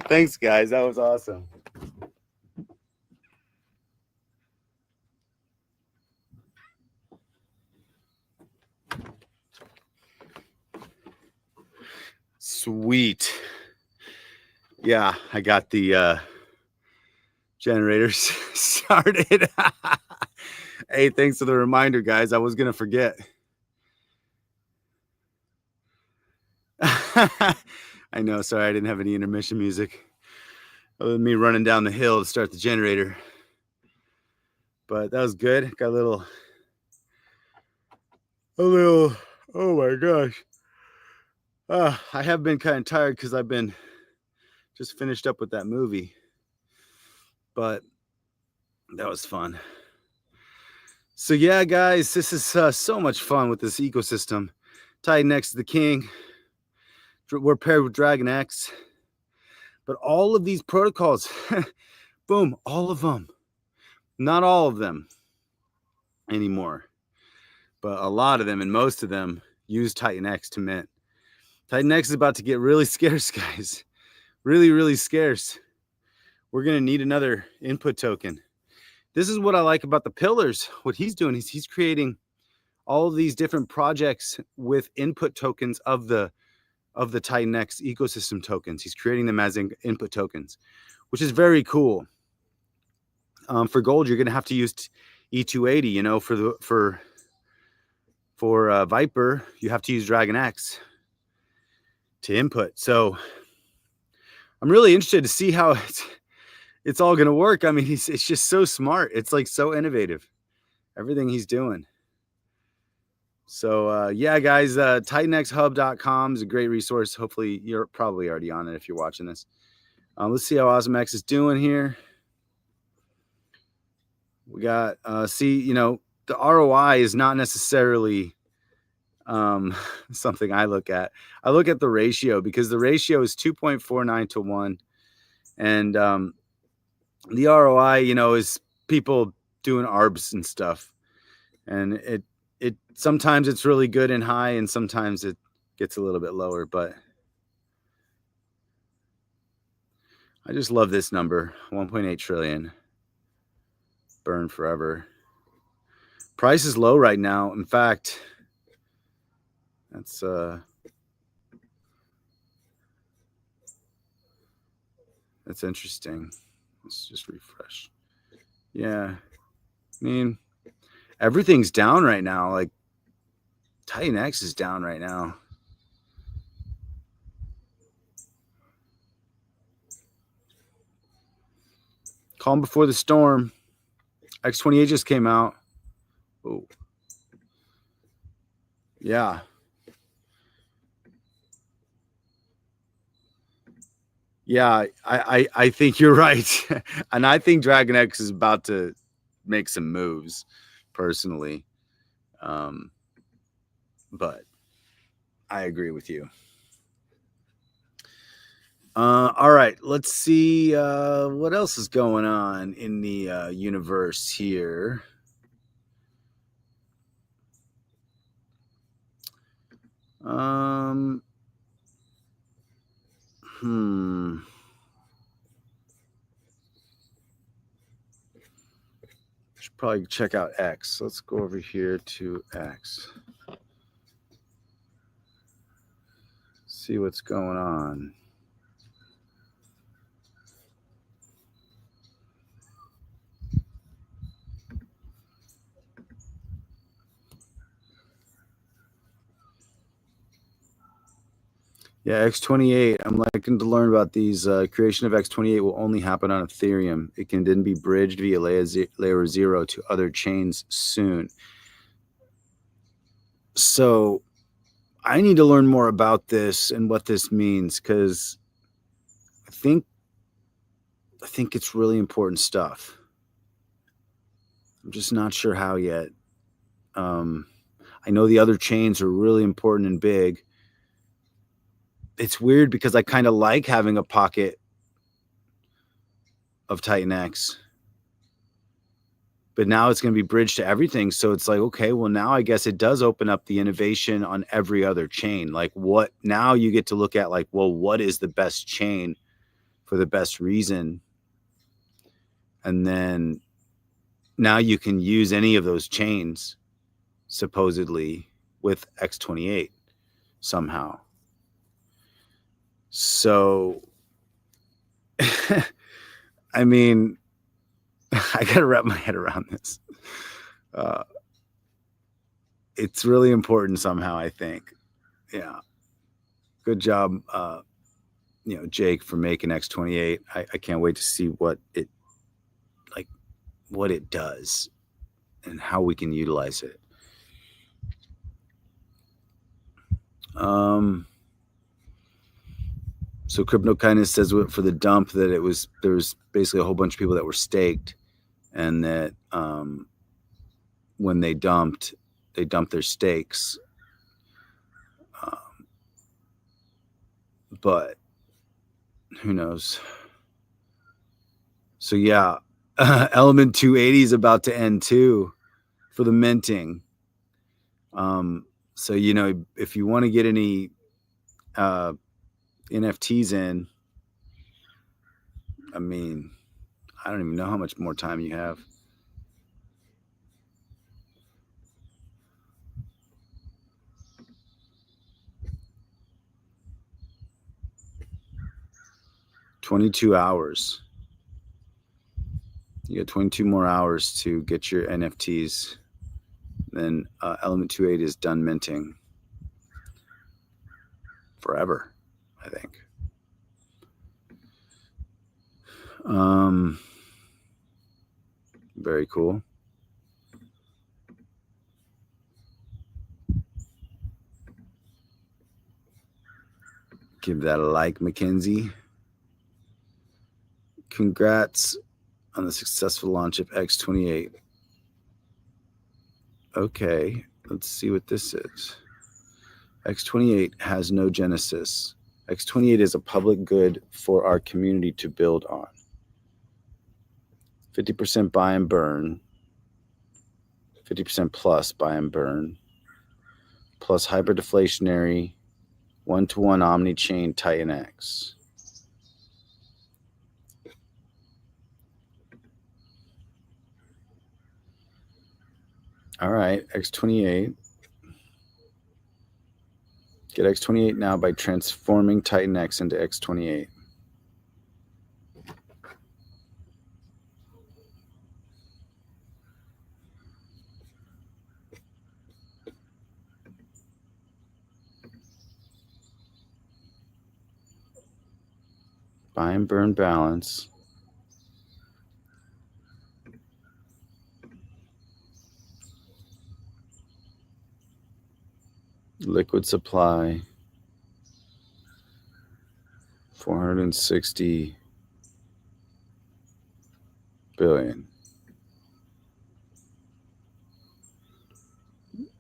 Thanks, guys. That was awesome. Sweet. Yeah, I got the generators started. Hey, thanks for the reminder, guys. I was gonna forget. I know. Sorry, I didn't have any intermission music. Other than me running down the hill to start the generator. But that was good. Got a little. Oh my gosh. I have been kind of tired because I've been just finished up with that movie. But that was fun. So yeah, guys, this is so much fun with this ecosystem. Titan X is the king. We're paired with Dragon X. But all of these protocols, boom, all of them. Not all of them anymore, but a lot of them and most of them use Titan X to mint. Titan X is about to get really scarce, guys. Really, really scarce. We're going to need another input token. This is what I like about the pillars. What he's doing is he's creating all of these different projects with input tokens of the Titan X ecosystem tokens. He's creating them as input tokens, which is very cool. For gold, you're going to have to use E280. You know, for Viper, you have to use Dragon X to input. So I'm really interested to see how it's all going to work. I mean, it's just so smart. It's like so innovative, everything he's doing. So yeah, guys, TitanXHub.com is a great resource. Hopefully you're probably already on it if you're watching this. Let's see how AwesomeX is doing here. We got, see, you know, the ROI is not necessarily something I look at. I look at the ratio because the ratio is 2.49 to 1. And the ROI, you know, is people doing ARBs and stuff. And it sometimes it's really good and high, and sometimes it gets a little bit lower, but I just love this number, 1.8 trillion. Burn forever. Price is low right now. In fact, that's interesting. Let's just refresh. Yeah. I mean, everything's down right now. Like Titan X is down right now. Calm before the storm. X28 just came out. Oh. Yeah. Yeah, I think you're right. And I think Dragon X is about to make some moves, personally. But I agree with you. All right, let's see what else is going on in the universe here. Should probably check out X. Let's go over here to X. See what's going on. Yeah, X28. I'm liking to learn about these. Creation of X28 will only happen on Ethereum. It can then be bridged via layer 0 to other chains soon. So I need to learn more about this and what this means, because I think it's really important stuff. I'm just not sure how yet. I know the other chains are really important and big. It's weird because I kind of like having a pocket of Titan X, but now it's going to be bridged to everything. So it's like, okay, well, now I guess it does open up the innovation on every other chain. Like, what now you get to look at, like, well, what is the best chain for the best reason? And then now you can use any of those chains supposedly with X28 somehow. So, I mean, I got to wrap my head around this. It's really important somehow, I think. Yeah. Good job, Jake, for making X28. I can't wait to see what it does and how we can utilize it. So CryptoKindness says for the dump that there was basically a whole bunch of people that were staked, and that when they dumped their stakes. But who knows? So yeah, Element 280 is about to end too for the minting. So if you want to get any NFTs in, I mean, I don't even know how much more time you have. $22 hours. You got 22 more hours to get your NFTs. Then Element 280 is done minting forever, I think. Very cool. Give that a like, Mackenzie. Congrats on the successful launch of X28. Okay, let's see what this is. X28 has no genesis. X28 is a public good for our community to build on. 50% buy and burn, 50% plus buy and burn, plus hyperdeflationary, one-to-one omni-chain Titan X. All right, X28. Get X28 now by transforming Titan X into X28. Buy and burn balance. Liquid supply. 460 billion.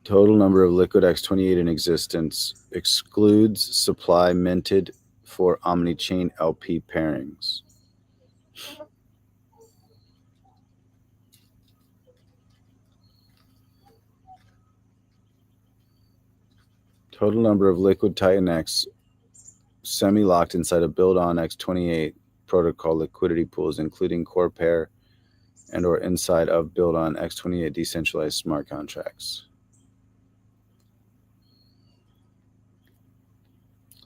Total number of liquid X28 in existence excludes supply minted for omni-chain LP pairings. Total number of liquid Titan X semi-locked inside a build-on X28 protocol liquidity pools, including core pair and or inside of build-on X28 decentralized smart contracts.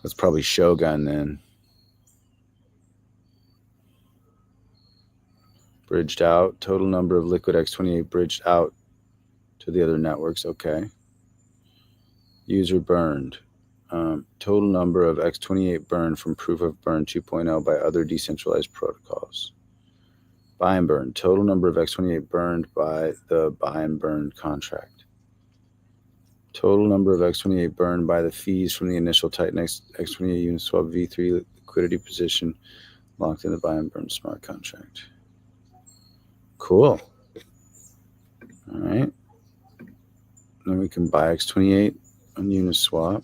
That's probably Shogun then. Bridged out. Total number of liquid X28 bridged out to the other networks. Okay. User burned. Total number of X28 burned from proof of burn 2.0 by other decentralized protocols. Buy and burn. Total number of X28 burned by the buy and burn contract. Total number of X28 burned by the fees from the initial Titan X28 Uniswap V3 liquidity position locked in the buy and burn smart contract. Cool. All right. Then we can buy X28 on Uniswap.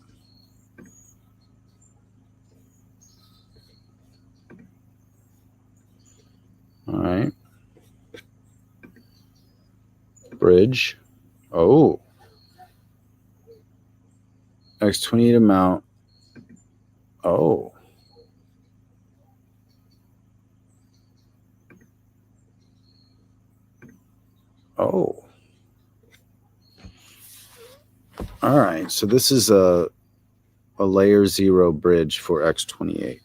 All right. Bridge. Oh. X28 amount. Oh. Oh. All right. So this is a a layer 0 bridge for X28.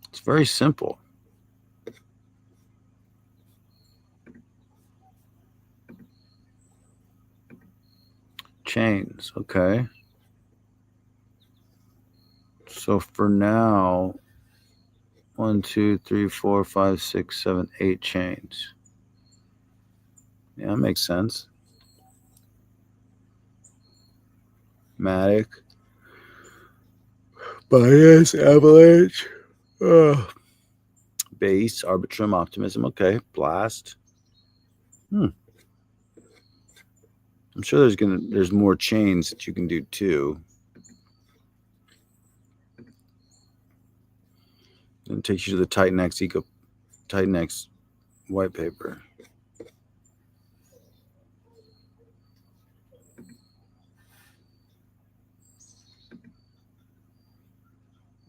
It's very simple. Chains, okay. So for now, 1, 2, 3, 4, 5, 6, 7, 8 chains. Yeah, that makes sense. Matic. Bias, avalanche. Base, arbitrum, optimism. Okay. Blast. I'm sure there's more chains that you can do too. And it takes you to the TitanX white paper.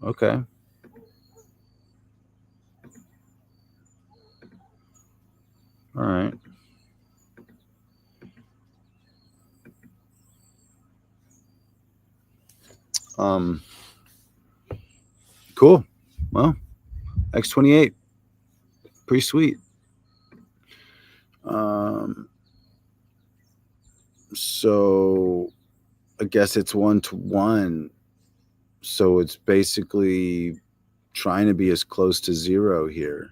Okay. All right. Cool. Well, X28, pretty sweet. So I guess it's 1-to-1. So it's basically trying to be as close to 0 here.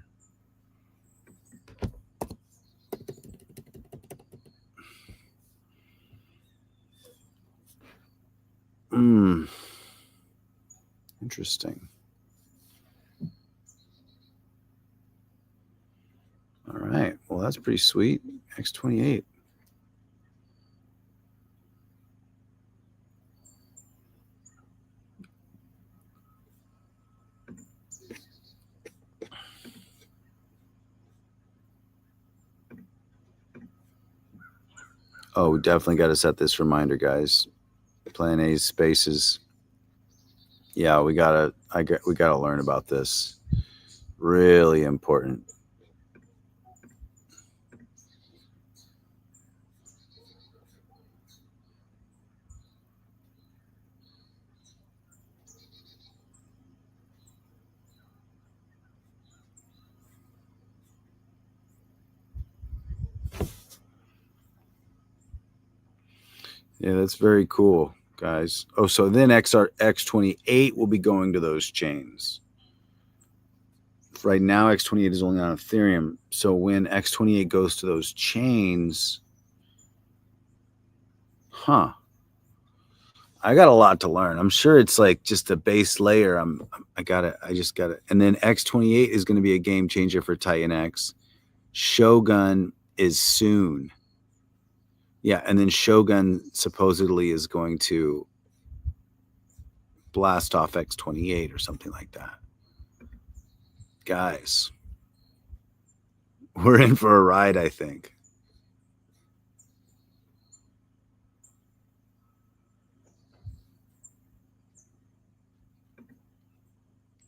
Interesting. All right. Well, that's pretty sweet. X28. Oh, we definitely got to set this reminder, guys. Plan A's spaces. Yeah, we gotta learn about this. Really important. Yeah, that's very cool, guys. Oh, so then X28 will be going to those chains. Right now, X28 is only on Ethereum. So when X28 goes to those chains, I got a lot to learn. I'm sure it's like just a base layer. I just got it. And then X28 is going to be a game changer for Titan X. Shogun is soon. Yeah, and then Shogun supposedly is going to blast off X28 or something like that. Guys, we're in for a ride, I think.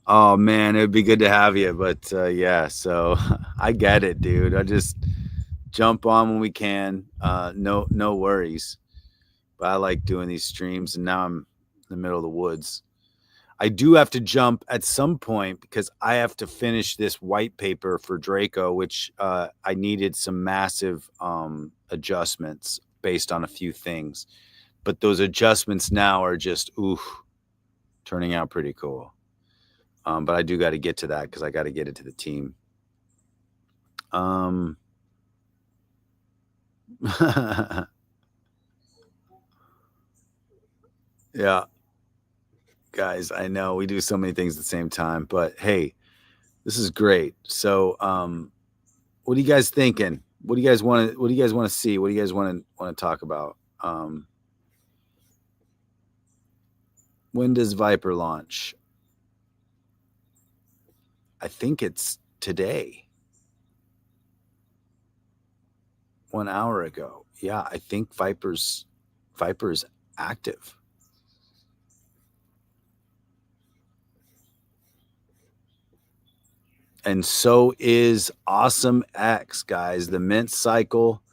Oh man, it'd be good to have you, but yeah, so I get it, dude. I just jump on when we can. No worries. But I like doing these streams, and now I'm in the middle of the woods. I do have to jump at some point because I have to finish this white paper for Draco, which I needed some massive adjustments based on a few things. But those adjustments now are just turning out pretty cool. But I do got to get to that because I got to get it to the team. Yeah, guys, I know we do so many things at the same time, but hey, this is great. So, what are you guys thinking? What do you guys want to? What do you guys want to see? What do you guys want to talk about? When does Viper launch? I think it's today. 1 hour ago. Yeah, I think Viper's active. And so is AwesomeX, guys. The mint cycle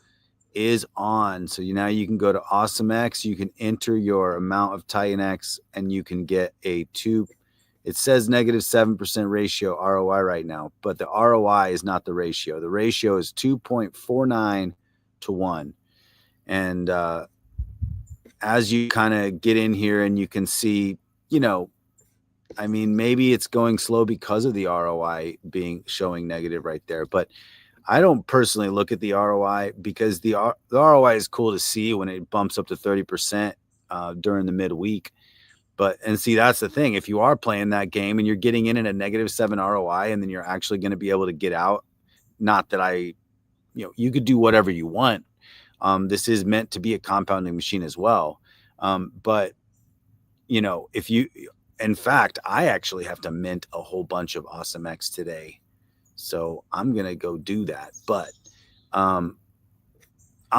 is on. So now you can go to AwesomeX, you can enter your amount of Titan X, and you can get a it says negative 7% ratio ROI right now, but the ROI is not the ratio. The ratio is 2.49 to 1. And as you kind of get in here and you can see, I mean, maybe it's going slow because of the ROI showing negative right there, but I don't personally look at the ROI because the ROI is cool to see when it bumps up to 30% during the midweek. And see, that's the thing. If you are playing that game and you're getting in at a negative 7 ROI, and then you're actually going to be able to get out, not that you could do whatever you want. This is meant to be a compounding machine as well. But in fact, I actually have to mint a whole bunch of AwesomeX today. So I'm going to go do that. But I'm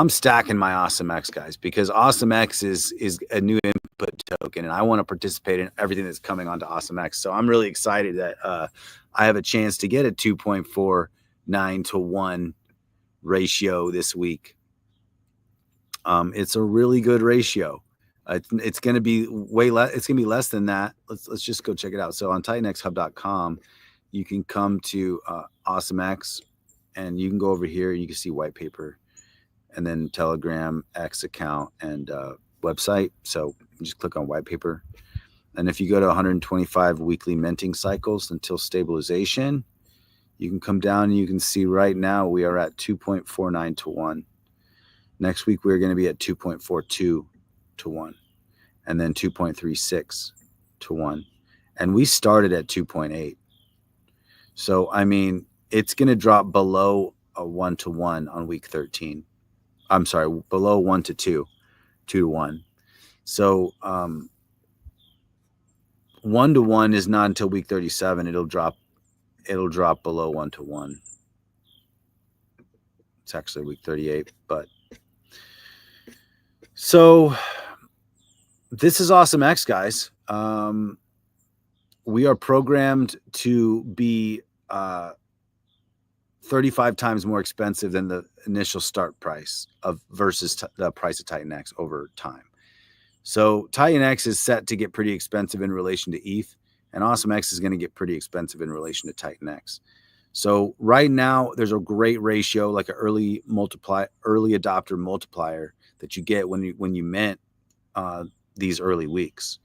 stacking my AwesomeX, guys, because AwesomeX is a new input token, and I want to participate in everything that's coming onto AwesomeX. So I'm really excited that I have a chance to get a 2.49 to 1 ratio this week. It's a really good ratio. It's going to be way less. It's going to be less than that. Let's just go check it out. So on TitanXHub.com, you can come to AwesomeX, and you can go over here. You can see white paper, and then Telegram, X account, and website. So just click on white paper. And if you go to 125 weekly minting cycles until stabilization, you can come down and you can see right now we are at 2.49 to 1. Next week, we're going to be at 2.42 to 1, and then 2.36 to 1. And we started at 2.8. So, I mean, it's going to drop below a 1 to 1 on week 13. I'm sorry, below 1 to 2, 2 to 1. So 1 to 1 is not until week 37. It'll drop below 1 to 1. It's actually week 38, but so this is AwesomeX, guys. We are programmed to be 35 times more expensive than the initial start price versus the price of Titan X over time. So Titan X is set to get pretty expensive in relation to ETH, and AwesomeX is going to get pretty expensive in relation to Titan X. So right now, there's a great ratio, like an early adopter multiplier that you get when you mint these early weeks.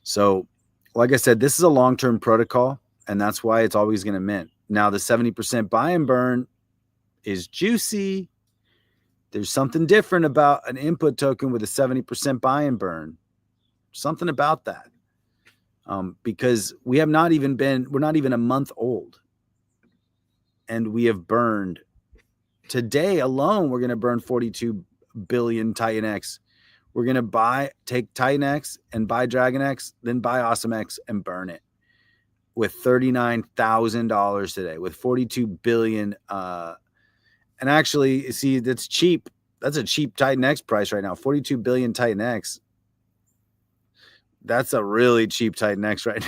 So, like I said, this is a long-term protocol, and that's why it's always going to mint. Now, the 70% buy and burn is juicy. There's something different about an input token with a 70% buy and burn. Something about that. Because we're not even a month old. And we have burned, today alone, we're going to burn 42 billion Titan X. We're going to take Titan X and buy Dragon X, then buy AwesomeX and burn it with $39,000 today, with 42 billion. And actually, see, that's cheap. That's a cheap Titan X price right now. 42 billion Titan X. That's a really cheap Titan X right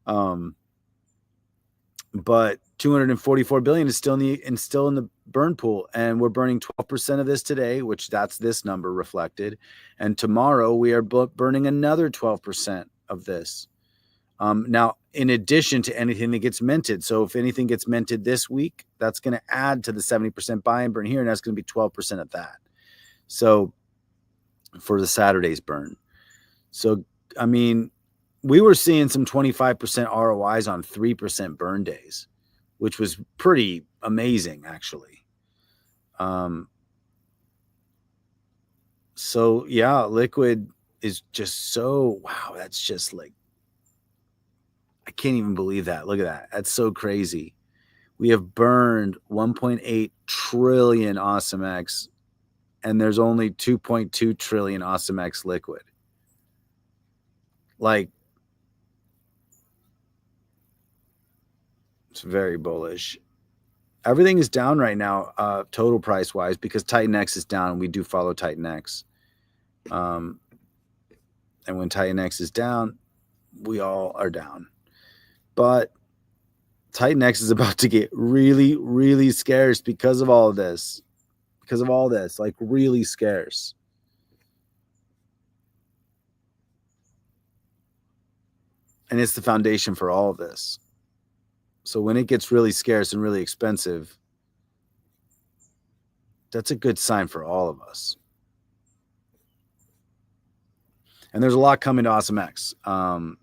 now. But 244 billion is still in the burn pool, and we're burning 12% of this today, which that's this number reflected. And tomorrow we are burning another 12% of this. Now, in addition to anything that gets minted. So if anything gets minted this week, that's going to add to the 70% buy and burn here, and that's going to be 12% of that. So for the Saturday's burn. So, I mean, we were seeing some 25% ROIs on 3% burn days, which was pretty amazing, actually. So, yeah, Liquid is just so, wow, that's just like, I can't even believe that. Look at that. That's so crazy. We have burned 1.8 trillion AwesomeX, and there's only 2.2 trillion AwesomeX Liquid. Like, it's very bullish. Everything is down right now, total price wise, because Titan X is down, and we do follow Titan X. And when Titan X is down, we all are down. But Titan X is about to get really, really scarce because of all of this, because of all this, like really scarce. And it's the foundation for all of this. So when it gets really scarce and really expensive, that's a good sign for all of us. And there's a lot coming to AwesomeX. A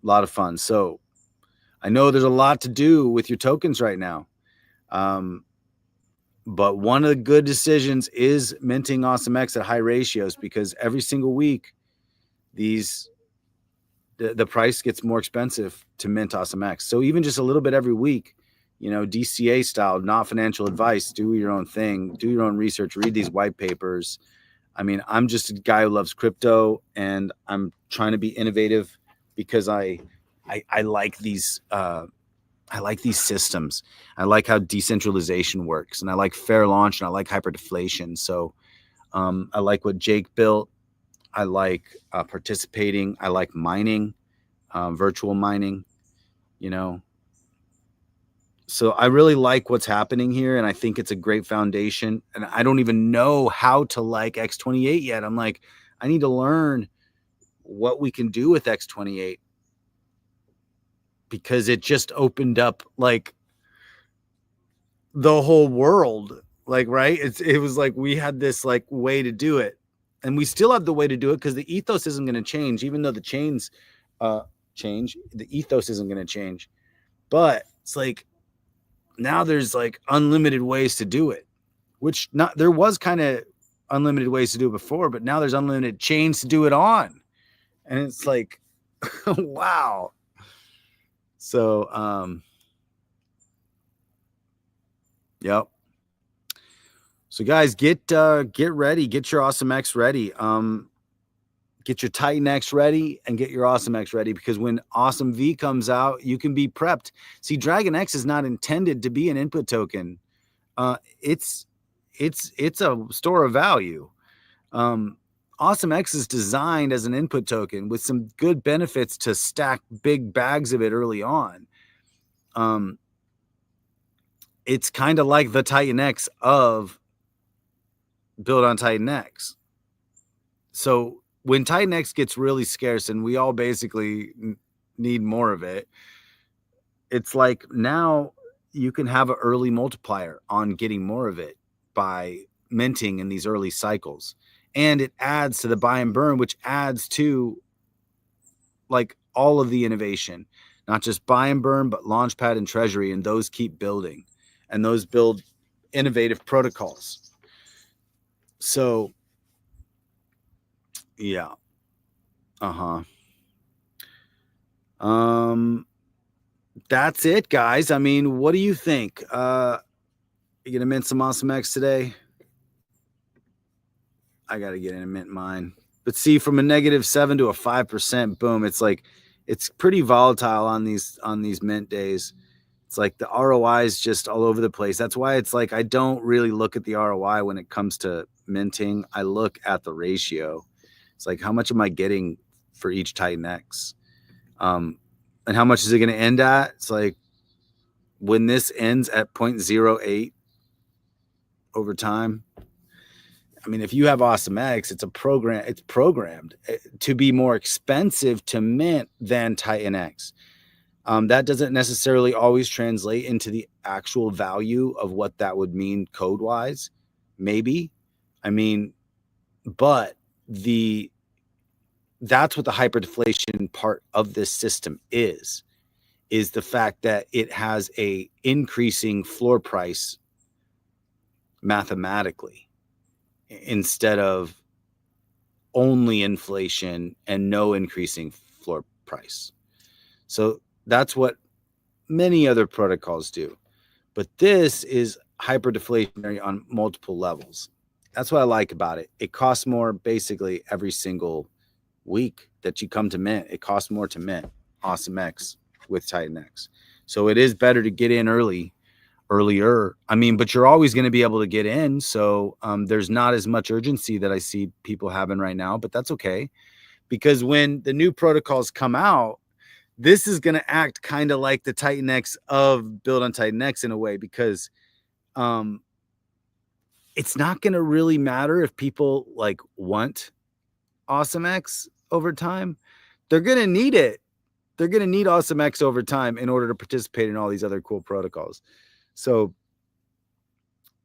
lot of fun. So I know there's a lot to do with your tokens right now. But one of the good decisions is minting AwesomeX at high ratios, because every single week the price gets more expensive to mint AwesomeX. So even just a little bit every week, DCA style, not financial advice, do your own thing, do your own research, read these white papers. I mean, I'm just a guy who loves crypto, and I'm trying to be innovative because I like these systems. I like how decentralization works, and I like fair launch, and I like hyperdeflation. So I like what Jake built. I like participating. I like mining, virtual mining, So I really like what's happening here, and I think it's a great foundation. And I don't even know how to like X28 yet. I'm like, I need to learn what we can do with X28, because it just opened up like the whole world. Like, right? It was like we had this like way to do it, and we still have the way to do it, because the ethos isn't going to change, even though the chains change. The ethos isn't going to change, but it's like now there's like unlimited ways to do it, which there was kind of unlimited ways to do it before, but now there's unlimited chains to do it on, and it's like wow. So yep. So guys, get ready, get your AwesomeX ready. Get your Titan X ready and get your AwesomeX ready, because when Awesome V comes out, you can be prepped. See, Dragon X is not intended to be an input token. It's a store of value. AwesomeX is designed as an input token with some good benefits to stack big bags of it early on. It's kind of like the Titan X of built on Titan X. So when Titan X gets really scarce and we all basically need more of it, it's like now you can have an early multiplier on getting more of it by minting in these early cycles. And it adds to the buy and burn, which adds to like all of the innovation, not just buy and burn, but Launchpad and Treasury. And those keep building, and those build innovative protocols. So yeah. That's it, guys. I mean, what do you think? You gonna mint some AwesomeX today? I gotta get in and mint mine. But see, from a -7 to a 5%, boom, it's like it's pretty volatile on these mint days. It's like the ROI is just all over the place. That's why it's like I don't really look at the ROI when it comes to minting. I look at the ratio. It's like, how much am I getting for each Titan X? And how much is it going to end at? It's like when this ends at 0.08 over time. I mean, if you have AwesomeX, it's programmed to be more expensive to mint than Titan X. That doesn't necessarily always translate into the actual value of what that would mean code-wise. Maybe. I mean, but that's what the hyperdeflation part of this system is the fact that it has a increasing floor price mathematically instead of only inflation and no increasing floor price. So that's what many other protocols do. But this is hyperdeflationary on multiple levels. That's what I like about it. It costs more basically every single week that you come to mint. It costs more to mint AwesomeX with Titan X. So it is better to get in earlier. I mean, but you're always going to be able to get in. So there's not as much urgency that I see people having right now, but that's okay. Because when the new protocols come out, this is going to act kind of like the Titan X of built on Titan X in a way, because it's not going to really matter if people like want AwesomeX over time. They're going to need it. They're going to need AwesomeX over time in order to participate in all these other cool protocols. So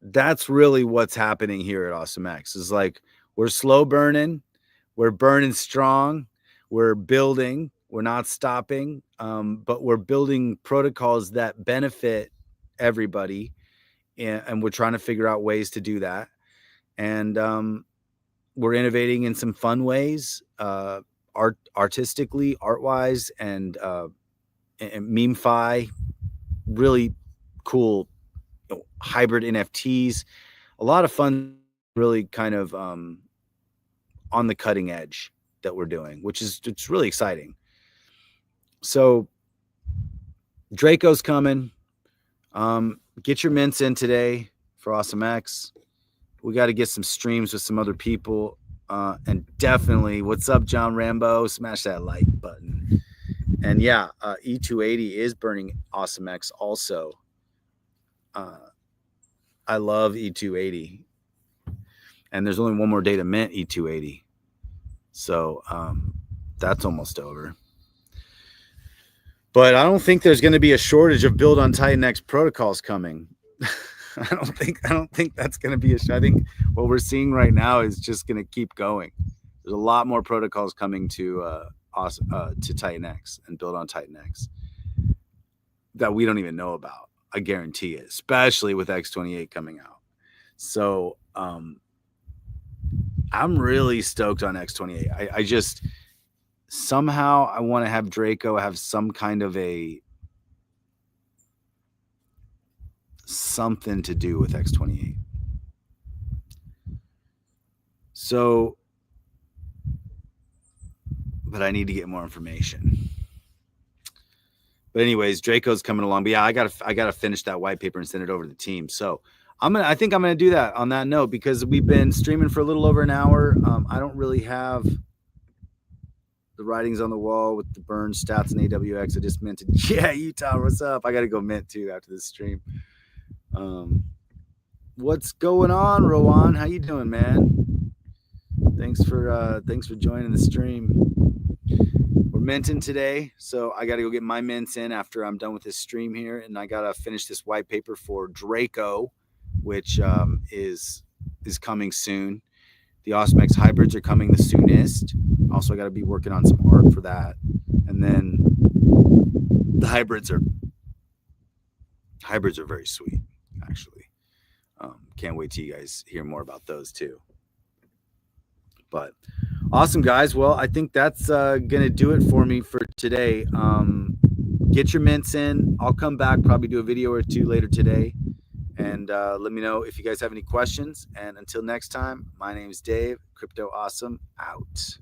that's really what's happening here at AwesomeX. Is like we're slow burning, we're burning strong, we're building, we're not stopping, but we're building protocols that benefit everybody, and we're trying to figure out ways to do that. And we're innovating in some fun ways, artistically, art-wise, and meme-fi, really cool hybrid NFTs, a lot of fun, really kind of on the cutting edge that we're doing, which is, it's really exciting. So Draco's coming. Get your mints in today for AwesomeX. We got to get some streams with some other people. And definitely, what's up, John Rambo? Smash that like button. And yeah, E280 is burning AwesomeX also. I love E280. And there's only one more day to mint E280. So that's almost over. But I don't think there's going to be a shortage of build on TitanX protocols coming. I don't think that's going to be I think what we're seeing right now is just going to keep going. There's a lot more protocols coming to TitanX and build on TitanX that we don't even know about. I guarantee it, especially with X28 coming out. So I'm really stoked on X28. I just somehow I want to have Draco have some kind of something to do with X28. So, but I need to get more information. But anyways, Draco's coming along. But yeah, I gotta finish that white paper and send it over to the team. So I think I'm gonna do that on that note, because we've been streaming for a little over an hour. I don't really have the writings on the wall with the burn stats and AWX. I just minted. Yeah, Utah, what's up? I gotta go mint too after this stream. What's going on, Rowan? How you doing, man? Thanks for joining the stream. We're minting today, so I got to go get my mints in after I'm done with this stream here, and I got to finish this white paper for Draco, which is coming soon. The AwesomeX hybrids are coming the soonest. Also, I got to be working on some art for that, and then the hybrids are very sweet, actually. Can't wait till you guys hear more about those too. But awesome, guys. Well, I think that's gonna do it for me for today. Get your mints in. I'll come back, probably do a video or two later today, and let me know if you guys have any questions. And until next time, my name's Dave. Crypto Awesome out.